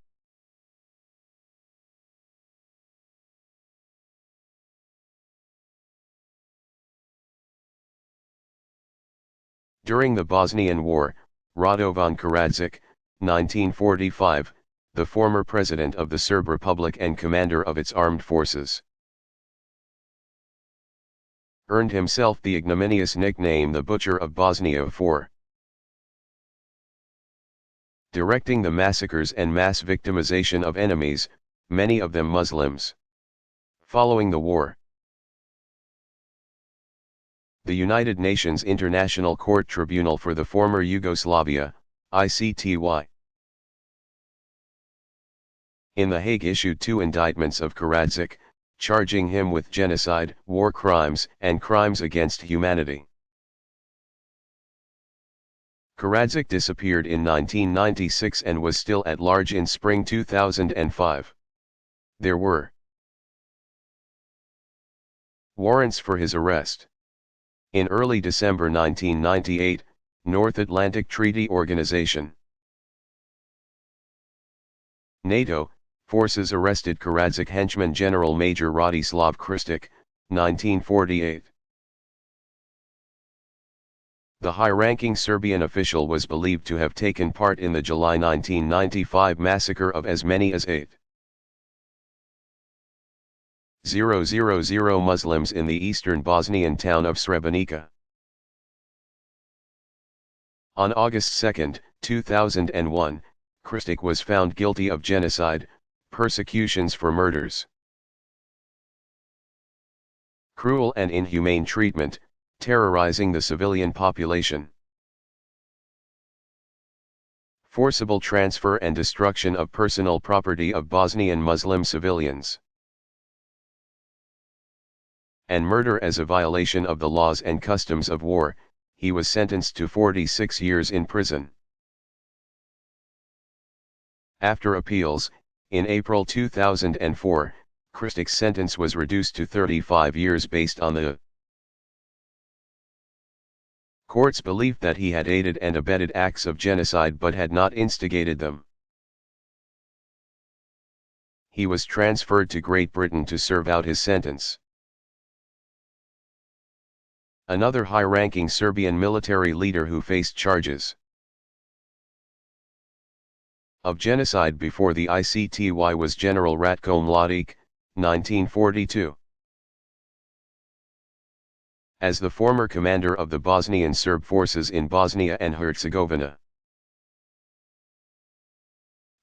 Speaker 2: During the Bosnian War, Radovan Karadzic, 1945, the former president of the Serb Republic and commander of its armed forces, earned himself the ignominious nickname the Butcher of Bosnia for directing the massacres and mass victimization of enemies, many of them Muslims. Following the war, the United Nations International Court Tribunal for the former Yugoslavia, ICTY, in The Hague issued 2 indictments of Karadzic, charging him with genocide, war crimes, and crimes against humanity. Karadzic disappeared in 1996 and was still at large in spring 2005. There were warrants for his arrest. In early December 1998, North Atlantic Treaty Organization NATO forces arrested Karadzic henchman General Major Radislav Kristic, 1948. The high-ranking Serbian official was believed to have taken part in the July 1995 massacre of as many as 8,000 Muslims in the eastern Bosnian town of Srebrenica. On August 2, 2001, Kristic was found guilty of genocide, persecutions for murders, cruel and inhumane treatment, terrorizing the civilian population, forcible transfer and destruction of personal property of Bosnian Muslim civilians, and murder as a violation of the laws and customs of war. He was sentenced to 46 years in prison. After appeals, in April 2004, Kristic's sentence was reduced to 35 years based on the court's belief that he had aided and abetted acts of genocide but had not instigated them. He was transferred to Great Britain to serve out his sentence. Another high-ranking Serbian military leader who faced charges of genocide before the ICTY was General Ratko Mladic, 1942. As the former commander of the Bosnian Serb forces in Bosnia and Herzegovina,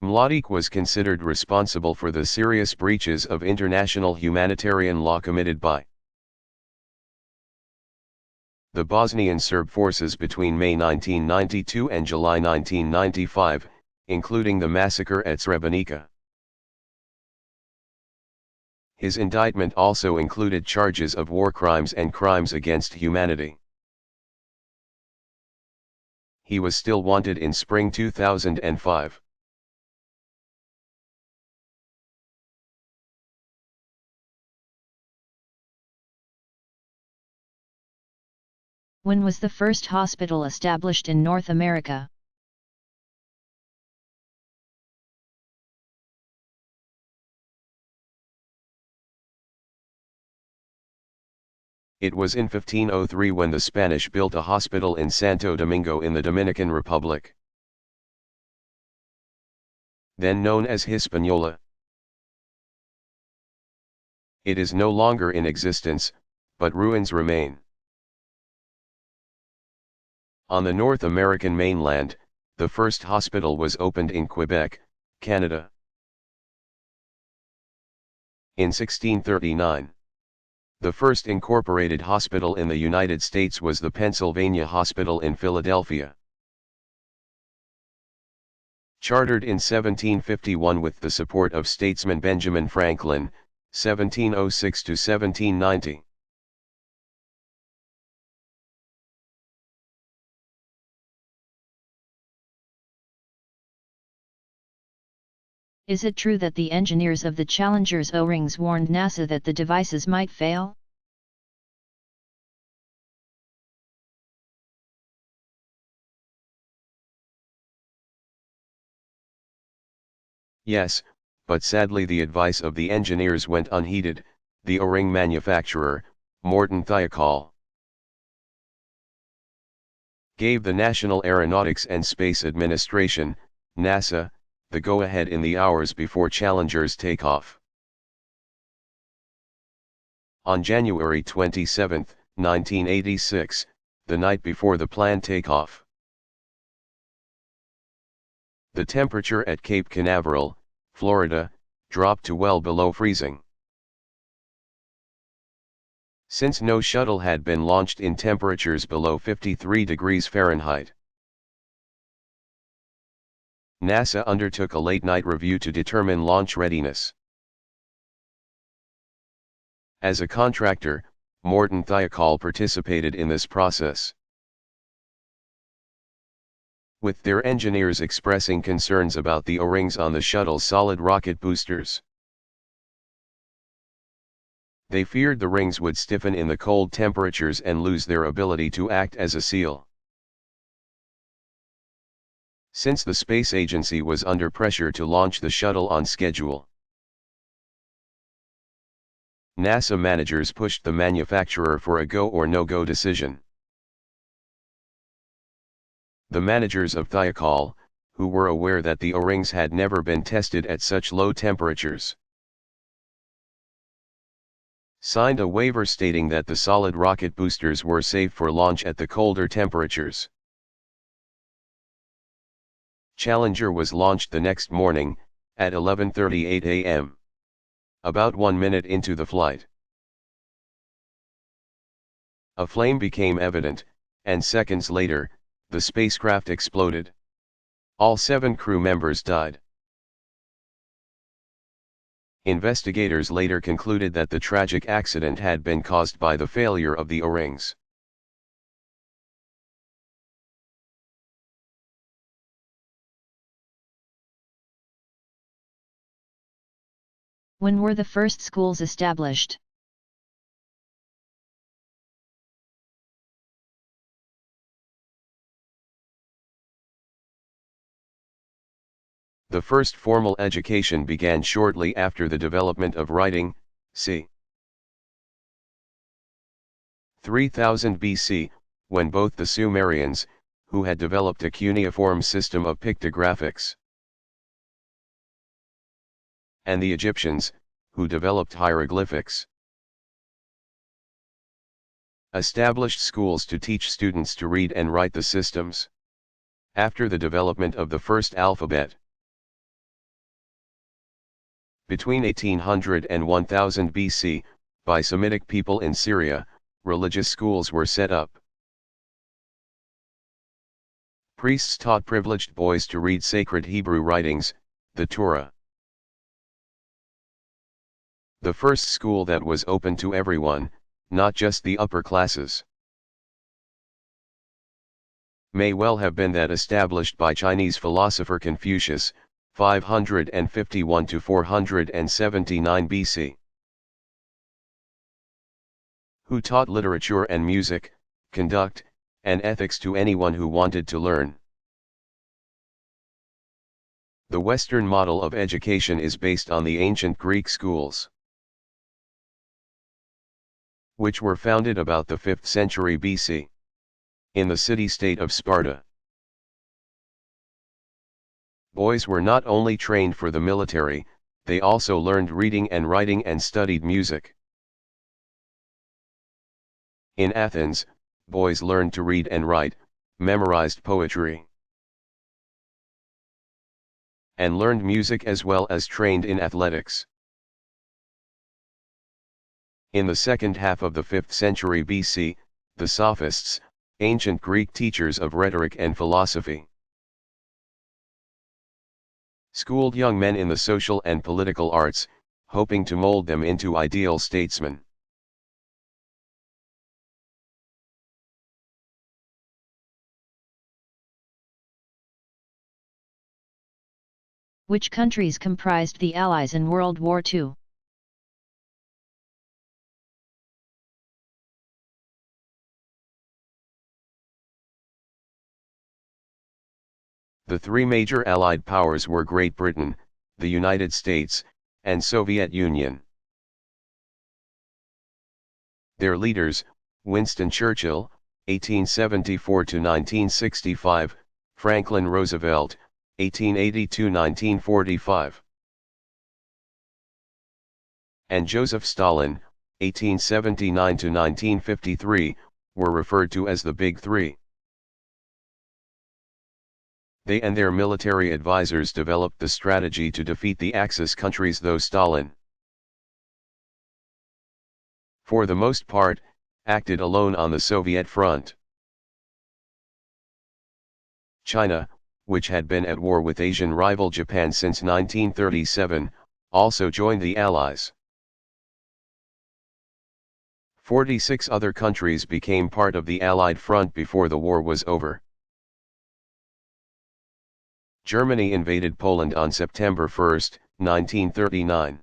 Speaker 2: Mladic was considered responsible for the serious breaches of international humanitarian law committed by the Bosnian Serb forces between May 1992 and July 1995, including the massacre at Srebrenica. His indictment also included charges of war crimes and crimes against humanity. He was still wanted in spring 2005.
Speaker 1: When was the first hospital established in North America?
Speaker 2: It was in 1503 when the Spanish built a hospital in Santo Domingo in the Dominican Republic, then known as Hispaniola. It is no longer in existence, but ruins remain. On the North American mainland, the first hospital was opened in Quebec, Canada, in 1639. The first incorporated hospital in the United States was the Pennsylvania Hospital in Philadelphia. Chartered in 1751 with the support of statesman Benjamin Franklin, 1706 to 1790.
Speaker 1: Is it true that the engineers of the Challenger's O-rings warned NASA that the devices might fail?
Speaker 2: Yes, but sadly the advice of the engineers went unheeded. The O-ring manufacturer, Morton Thiokol, gave the National Aeronautics and Space Administration, NASA, the go-ahead in the hours before Challenger's takeoff. On January 27, 1986, the night before the planned takeoff, the temperature at Cape Canaveral, Florida, dropped to well below freezing. Since no shuttle had been launched in temperatures below 53 degrees Fahrenheit, NASA undertook a late-night review to determine launch readiness. As a contractor, Morton Thiokol participated in this process, with their engineers expressing concerns about the O-rings on the shuttle's solid rocket boosters. They feared the rings would stiffen in the cold temperatures and lose their ability to act as a seal. Since the space agency was under pressure to launch the shuttle on schedule, NASA managers pushed the manufacturer for a go or no-go decision. The managers of Thiokol, who were aware that the O-rings had never been tested at such low temperatures, signed a waiver stating that the solid rocket boosters were safe for launch at the colder temperatures. Challenger was launched the next morning, at 11:38 a.m. About 1 minute into the flight, a flame became evident, and seconds later, the spacecraft exploded. All 7 crew members died. Investigators later concluded that the tragic accident had been caused by the failure of the O-rings.
Speaker 1: When were the first schools established?
Speaker 2: The first formal education began shortly after the development of writing, c. 3000 BC, when both the Sumerians, who had developed a cuneiform system of pictographics, and the Egyptians, who developed hieroglyphics, established schools to teach students to read and write the systems. After the development of the first alphabet, between 1800 and 1000 BC, by Semitic people in Syria, religious schools were set up. Priests taught privileged boys to read sacred Hebrew writings, the Torah. The first school that was open to everyone, not just the upper classes, may well have been that established by Chinese philosopher Confucius, 551 to 479 BC, who taught literature and music, conduct, and ethics to anyone who wanted to learn. The Western model of education is based on the ancient Greek schools, which were founded about the 5th century BC, in the city-state of Sparta. Boys were not only trained for the military, they also learned reading and writing and studied music. In Athens, boys learned to read and write, memorized poetry, and learned music as well as trained in athletics. In the second half of the 5th century BC, the Sophists, ancient Greek teachers of rhetoric and philosophy, schooled young men in the social and political arts, hoping to mold them into ideal statesmen.
Speaker 1: Which countries comprised the Allies in World War II?
Speaker 2: The 3 major Allied powers were Great Britain, the United States, and Soviet Union. Their leaders, Winston Churchill, 1874 to 1965, Franklin Roosevelt, 1880–1945. And Joseph Stalin, 1879–1953, were referred to as the Big Three. They and their military advisors developed the strategy to defeat the Axis countries, though Stalin, for the most part, acted alone on the Soviet front. China, which had been at war with Asian rival Japan since 1937, also joined the Allies. 46 other countries became part of the Allied front before the war was over. Germany invaded Poland on September 1, 1939.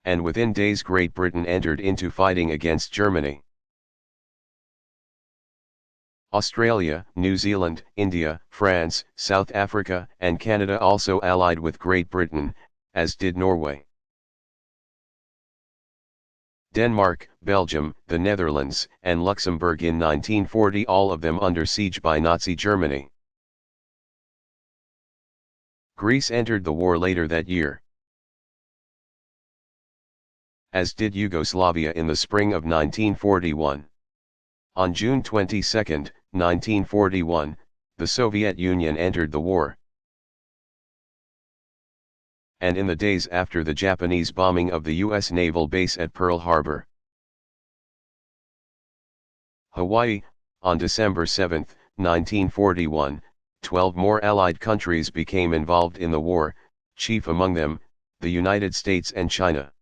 Speaker 2: And within days Great Britain entered into fighting against Germany. Australia, New Zealand, India, France, South Africa, and Canada also allied with Great Britain, as did Norway. Denmark, Belgium, the Netherlands, and Luxembourg in 1940, all of them under siege by Nazi Germany. Greece entered the war later that year, as did Yugoslavia in the spring of 1941. On June 22, 1941, the Soviet Union entered the war. And in the days after the Japanese bombing of the U.S. naval base at Pearl Harbor, Hawaii, on December 7, 1941, 12 more Allied countries became involved in the war, chief among them, the United States and China.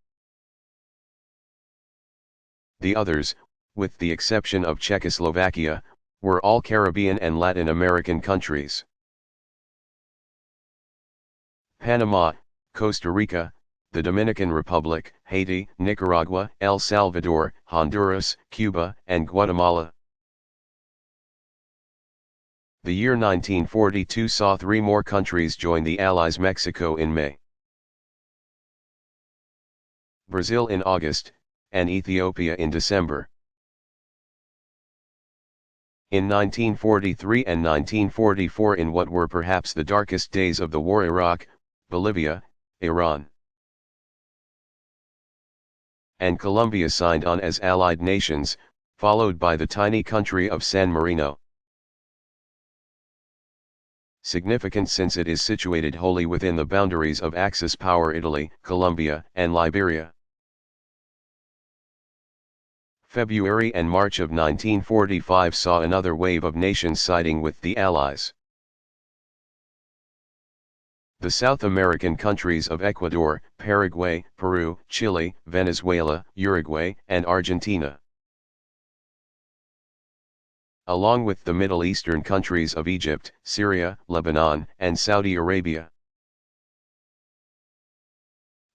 Speaker 2: The others, with the exception of Czechoslovakia, were all Caribbean and Latin American countries. Panama, Costa Rica, the Dominican Republic, Haiti, Nicaragua, El Salvador, Honduras, Cuba, and Guatemala. The year 1942 saw 3 more countries join the Allies: Mexico in May, Brazil in August, and Ethiopia in December. In 1943 and 1944, in what were perhaps the darkest days of the war, Iraq, Bolivia, Iran, and Colombia signed on as allied nations, followed by the tiny country of San Marino. Significant since it is situated wholly within the boundaries of Axis power Italy, Colombia, and Liberia. February and March of 1945 saw another wave of nations siding with the Allies. The South American countries of Ecuador, Paraguay, Peru, Chile, Venezuela, Uruguay, and Argentina, along with the Middle Eastern countries of Egypt, Syria, Lebanon, and Saudi Arabia.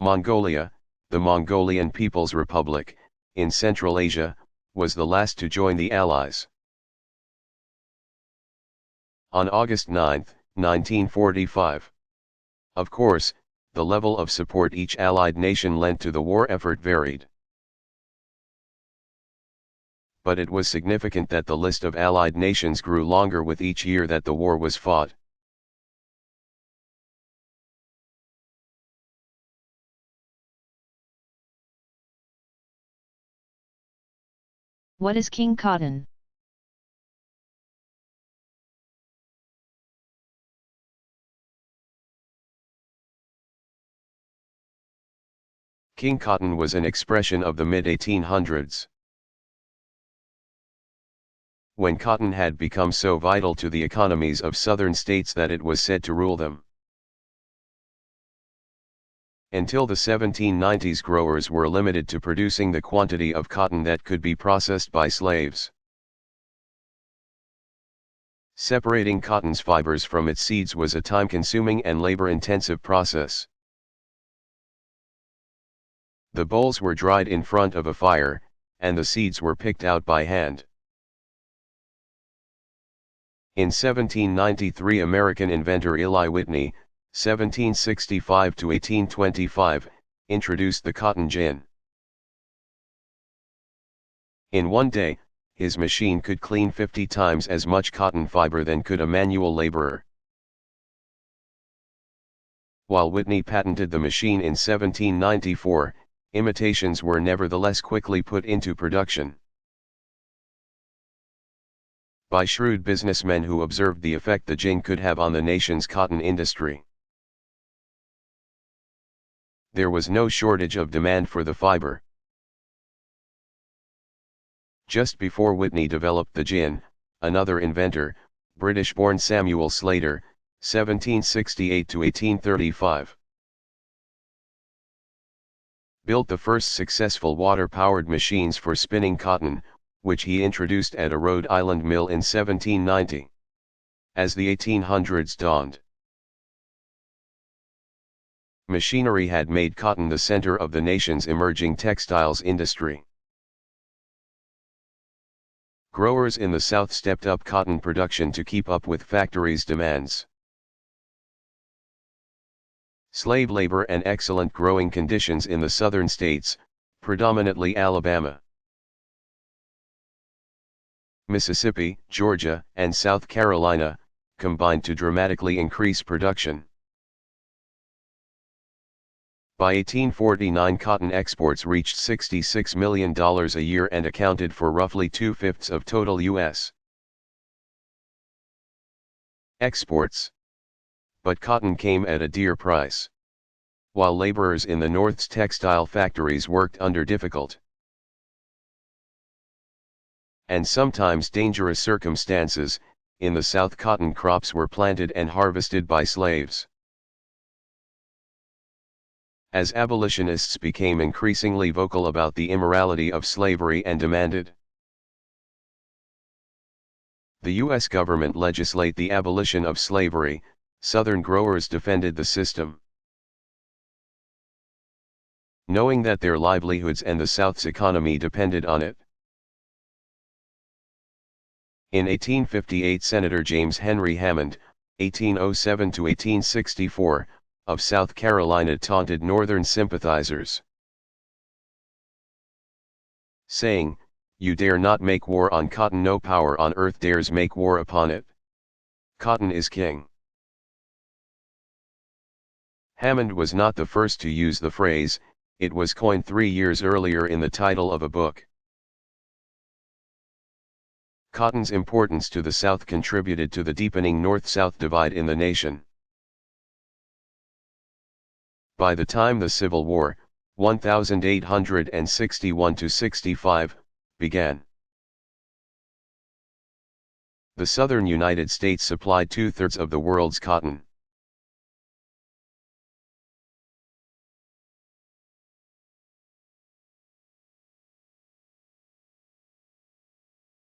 Speaker 2: Mongolia, the Mongolian People's Republic, in Central Asia, was the last to join the Allies. On August 9, 1945. Of course, the level of support each Allied nation lent to the war effort varied. But it was significant that the list of Allied nations grew longer with each year that the war was fought.
Speaker 1: What is King Cotton?
Speaker 2: King Cotton was an expression of the mid-1800s, when cotton had become so vital to the economies of southern states that it was said to rule them. Until the 1790s, growers were limited to producing the quantity of cotton that could be processed by slaves. Separating cotton's fibers from its seeds was a time-consuming and labor-intensive process. The bolls were dried in front of a fire, and the seeds were picked out by hand. In 1793, American inventor Eli Whitney, 1765 to 1825, introduced the cotton gin. In one day, his machine could clean 50 times as much cotton fiber than could a manual laborer. While Whitney patented the machine in 1794, imitations were nevertheless quickly put into production by shrewd businessmen who observed the effect the gin could have on the nation's cotton industry. There was no shortage of demand for the fiber. Just before Whitney developed the gin, another inventor, British-born Samuel Slater, 1768 to 1835, built the first successful water-powered machines for spinning cotton, which he introduced at a Rhode Island mill in 1790. As the 1800s dawned, machinery had made cotton the center of the nation's emerging textiles industry. Growers in the South stepped up cotton production to keep up with factories' demands. Slave labor and excellent growing conditions in the southern states, predominantly Alabama, Mississippi, Georgia, and South Carolina, combined to dramatically increase production. By 1849, cotton exports reached $66 million a year and accounted for roughly 2/5 of total U.S. exports. But cotton came at a dear price. While laborers in the North's textile factories worked under difficult and sometimes dangerous circumstances, in the South cotton crops were planted and harvested by slaves. As abolitionists became increasingly vocal about the immorality of slavery and demanded the U.S. government legislate the abolition of slavery, Southern growers defended the system, knowing that their livelihoods and the South's economy depended on it. In 1858, Senator James Henry Hammond, 1807 to 1864, of South Carolina taunted Northern sympathizers, saying, "You dare not make war on cotton, no power on earth dares make war upon it. Cotton is king." Hammond was not the first to use the phrase, it was coined 3 years earlier in the title of a book. Cotton's importance to the South contributed to the deepening North-South divide in the nation. By the time the Civil War, 1861–65, began, the southern United States supplied 2/3 of the world's cotton.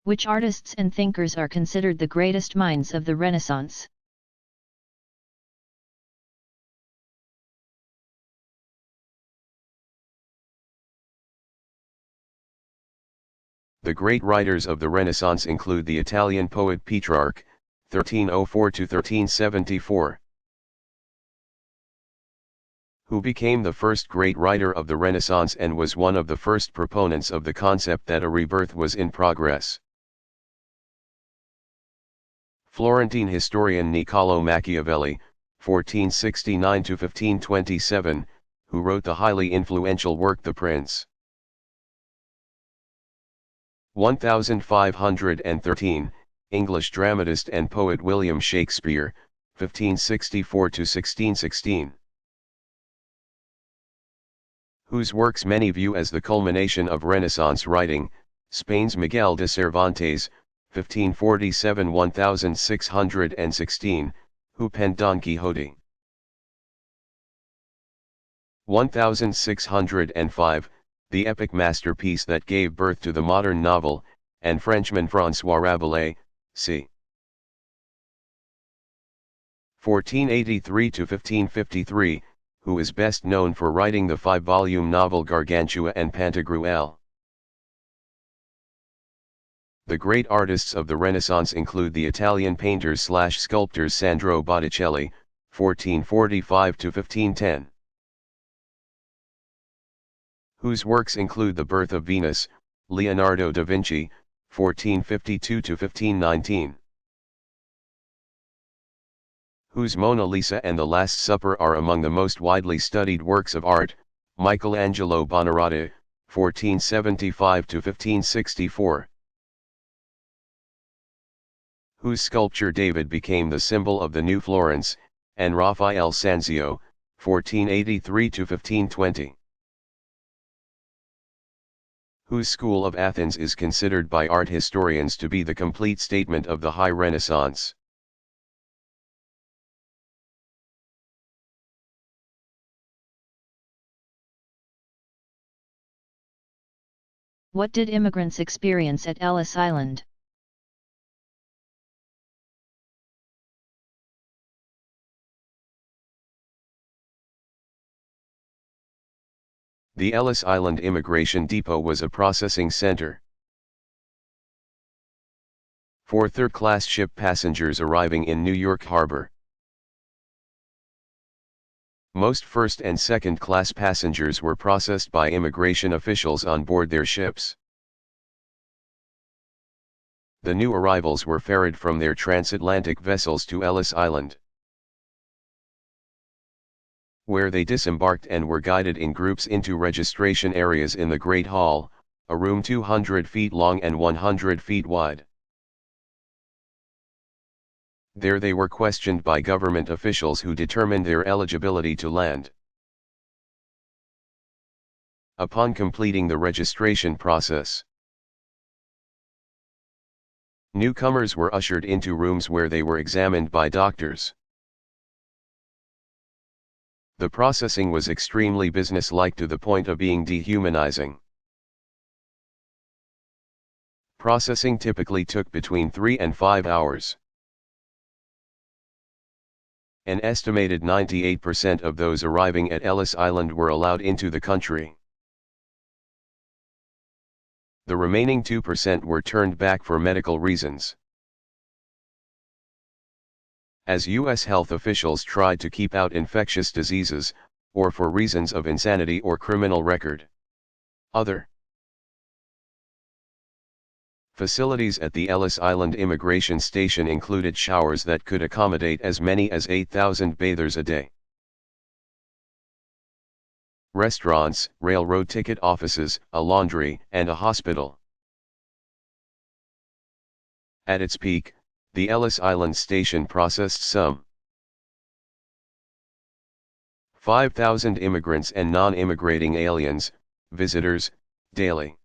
Speaker 1: Which artists and thinkers are considered the greatest minds of the Renaissance?
Speaker 2: The great writers of the Renaissance include the Italian poet Petrarch, 1304–1374, who became the first great writer of the Renaissance and was one of the first proponents of the concept that a rebirth was in progress. Florentine historian Niccolò Machiavelli, 1469–1527, who wrote the highly influential work The Prince. 1513, English dramatist and poet William Shakespeare, 1564–1616. Whose works many view as the culmination of Renaissance writing, Spain's Miguel de Cervantes, 1547–1616, who penned Don Quixote. 1605, the epic masterpiece that gave birth to the modern novel, and Frenchman François Rabelais, c. 1483–1553, who is best known for writing the 5-volume novel Gargantua and Pantagruel. The great artists of the Renaissance include the Italian painters/sculptors Sandro Botticelli, 1445–1510. Whose works include The Birth of Venus, Leonardo da Vinci, 1452–1519. Whose Mona Lisa and The Last Supper are among the most widely studied works of art, Michelangelo Buonarroti, 1475–1564. Whose sculpture David became the symbol of the New Florence, and Raphael Sanzio, 1483–1520. Whose school of Athens is considered by art historians to be the complete statement of the High Renaissance.
Speaker 1: What did immigrants experience at Ellis Island?
Speaker 2: The Ellis Island Immigration Depot was a processing center for third-class ship passengers arriving in New York Harbor. Most first- and second-class passengers were processed by immigration officials on board their ships. The new arrivals were ferried from their transatlantic vessels to Ellis Island, where they disembarked and were guided in groups into registration areas in the Great Hall, a room 200 feet long and 100 feet wide. There they were questioned by government officials who determined their eligibility to land. Upon completing the registration process, newcomers were ushered into rooms where they were examined by doctors. The processing was extremely businesslike to the point of being dehumanizing. Processing typically took between 3 and 5 hours. An estimated 98% of those arriving at Ellis Island were allowed into the country. The remaining 2% were turned back for medical reasons, as U.S. health officials tried to keep out infectious diseases, or for reasons of insanity or criminal record. Other facilities at the Ellis Island Immigration Station included showers that could accommodate as many as 8,000 bathers a day, restaurants, railroad ticket offices, a laundry, and a hospital. At its peak, the Ellis Island Station processed some 5,000 immigrants and non-immigrating aliens, visitors, daily.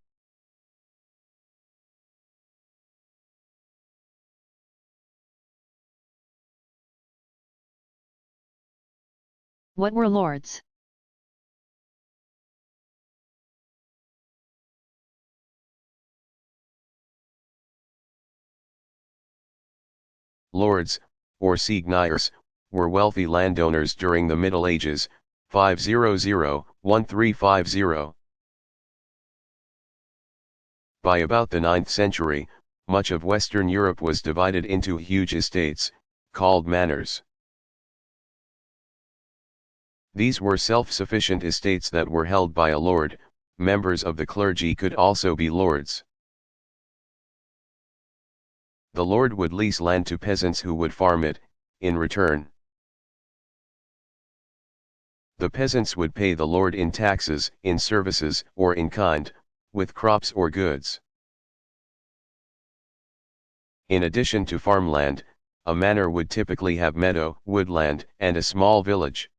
Speaker 1: What were lords?
Speaker 2: Lords, or seigneurs, were wealthy landowners during the Middle Ages, 500–1350. By about the 9th century, much of Western Europe was divided into huge estates, called manors. These were self-sufficient estates that were held by a lord. Members of the clergy could also be lords. The lord would lease land to peasants who would farm it, in return. The peasants would pay the lord in taxes, in services, or in kind, with crops or goods. In addition to farmland, a manor would typically have meadow, woodland, and a small village.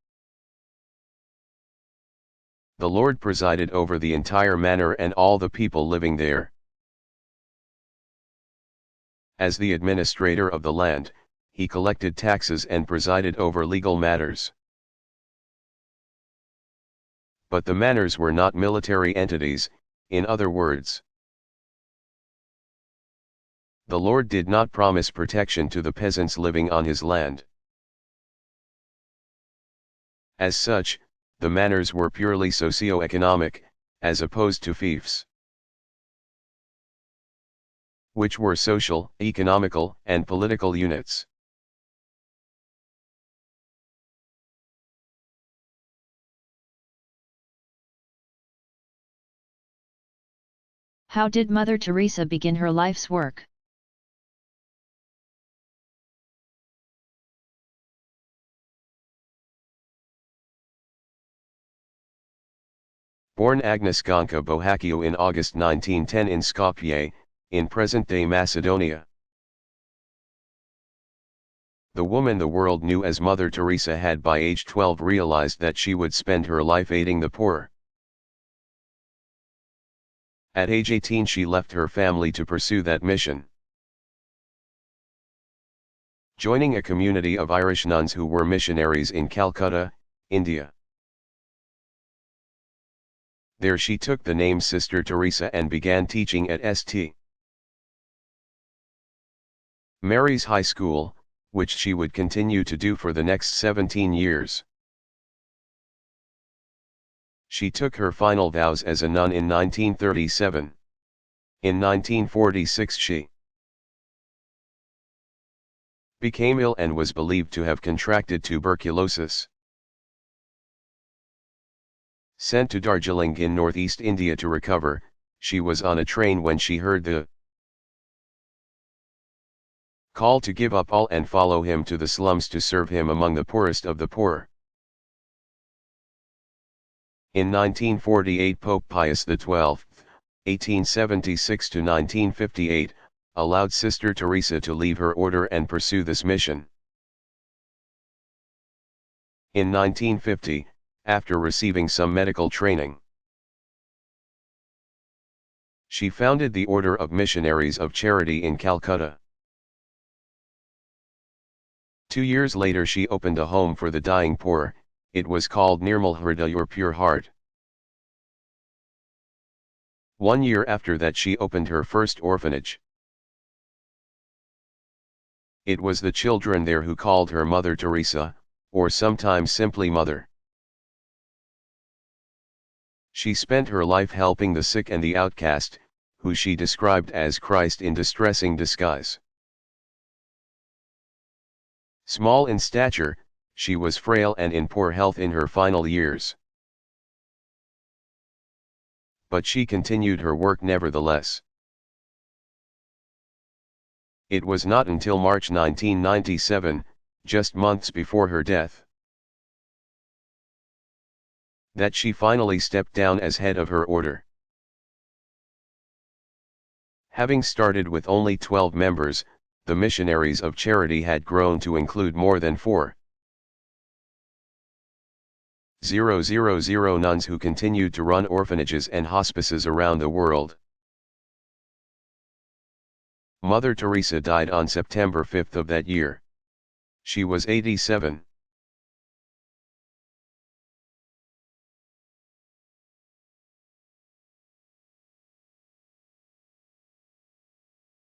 Speaker 2: The lord presided over the entire manor and all the people living there. As the administrator of the land, he collected taxes and presided over legal matters. But the manors were not military entities, in other words. The lord did not promise protection to the peasants living on his land. As such, the manors were purely socio-economic, as opposed to fiefs, which were social, economical, and political units.
Speaker 1: How did Mother Teresa begin her life's work?
Speaker 2: Born Agnes Gonca Bohakiou in August 1910 in Skopje, in present-day Macedonia. The woman the world knew as Mother Teresa had by age 12 realized that she would spend her life aiding the poor. At age 18 she left her family to pursue that mission. Joining a community of Irish nuns who were missionaries in Calcutta, India. There she took the name Sister Teresa and began teaching at St. Mary's High School, which she would continue to do for the next 17 years. She took her final vows as a nun in 1937. In 1946 she became ill and was believed to have contracted tuberculosis. Sent to Darjeeling in northeast India to recover, she was on a train when she heard the call to give up all and follow him to the slums to serve him among the poorest of the poor. In 1948 Pope Pius XII, 1876 to 1958, allowed Sister Teresa to leave her order and pursue this mission. In 1950, after receiving some medical training, she founded the Order of Missionaries of Charity in Calcutta. 2 years later she opened a home for the dying poor. It was called Nirmal Hriday or Pure Heart. 1 year after that she opened her first orphanage. It was the children there who called her Mother Teresa, or sometimes simply Mother. She spent her life helping the sick and the outcast, who she described as Christ in distressing disguise. Small in stature, she was frail and in poor health in her final years. But she continued her work nevertheless. It was not until March 1997, just months before her death, that she finally stepped down as head of her order. Having started with only 12 members, the Missionaries of Charity had grown to include more than 4,000 nuns who continued to run orphanages and hospices around the world. Mother Teresa died on September 5 of that year. She was 87.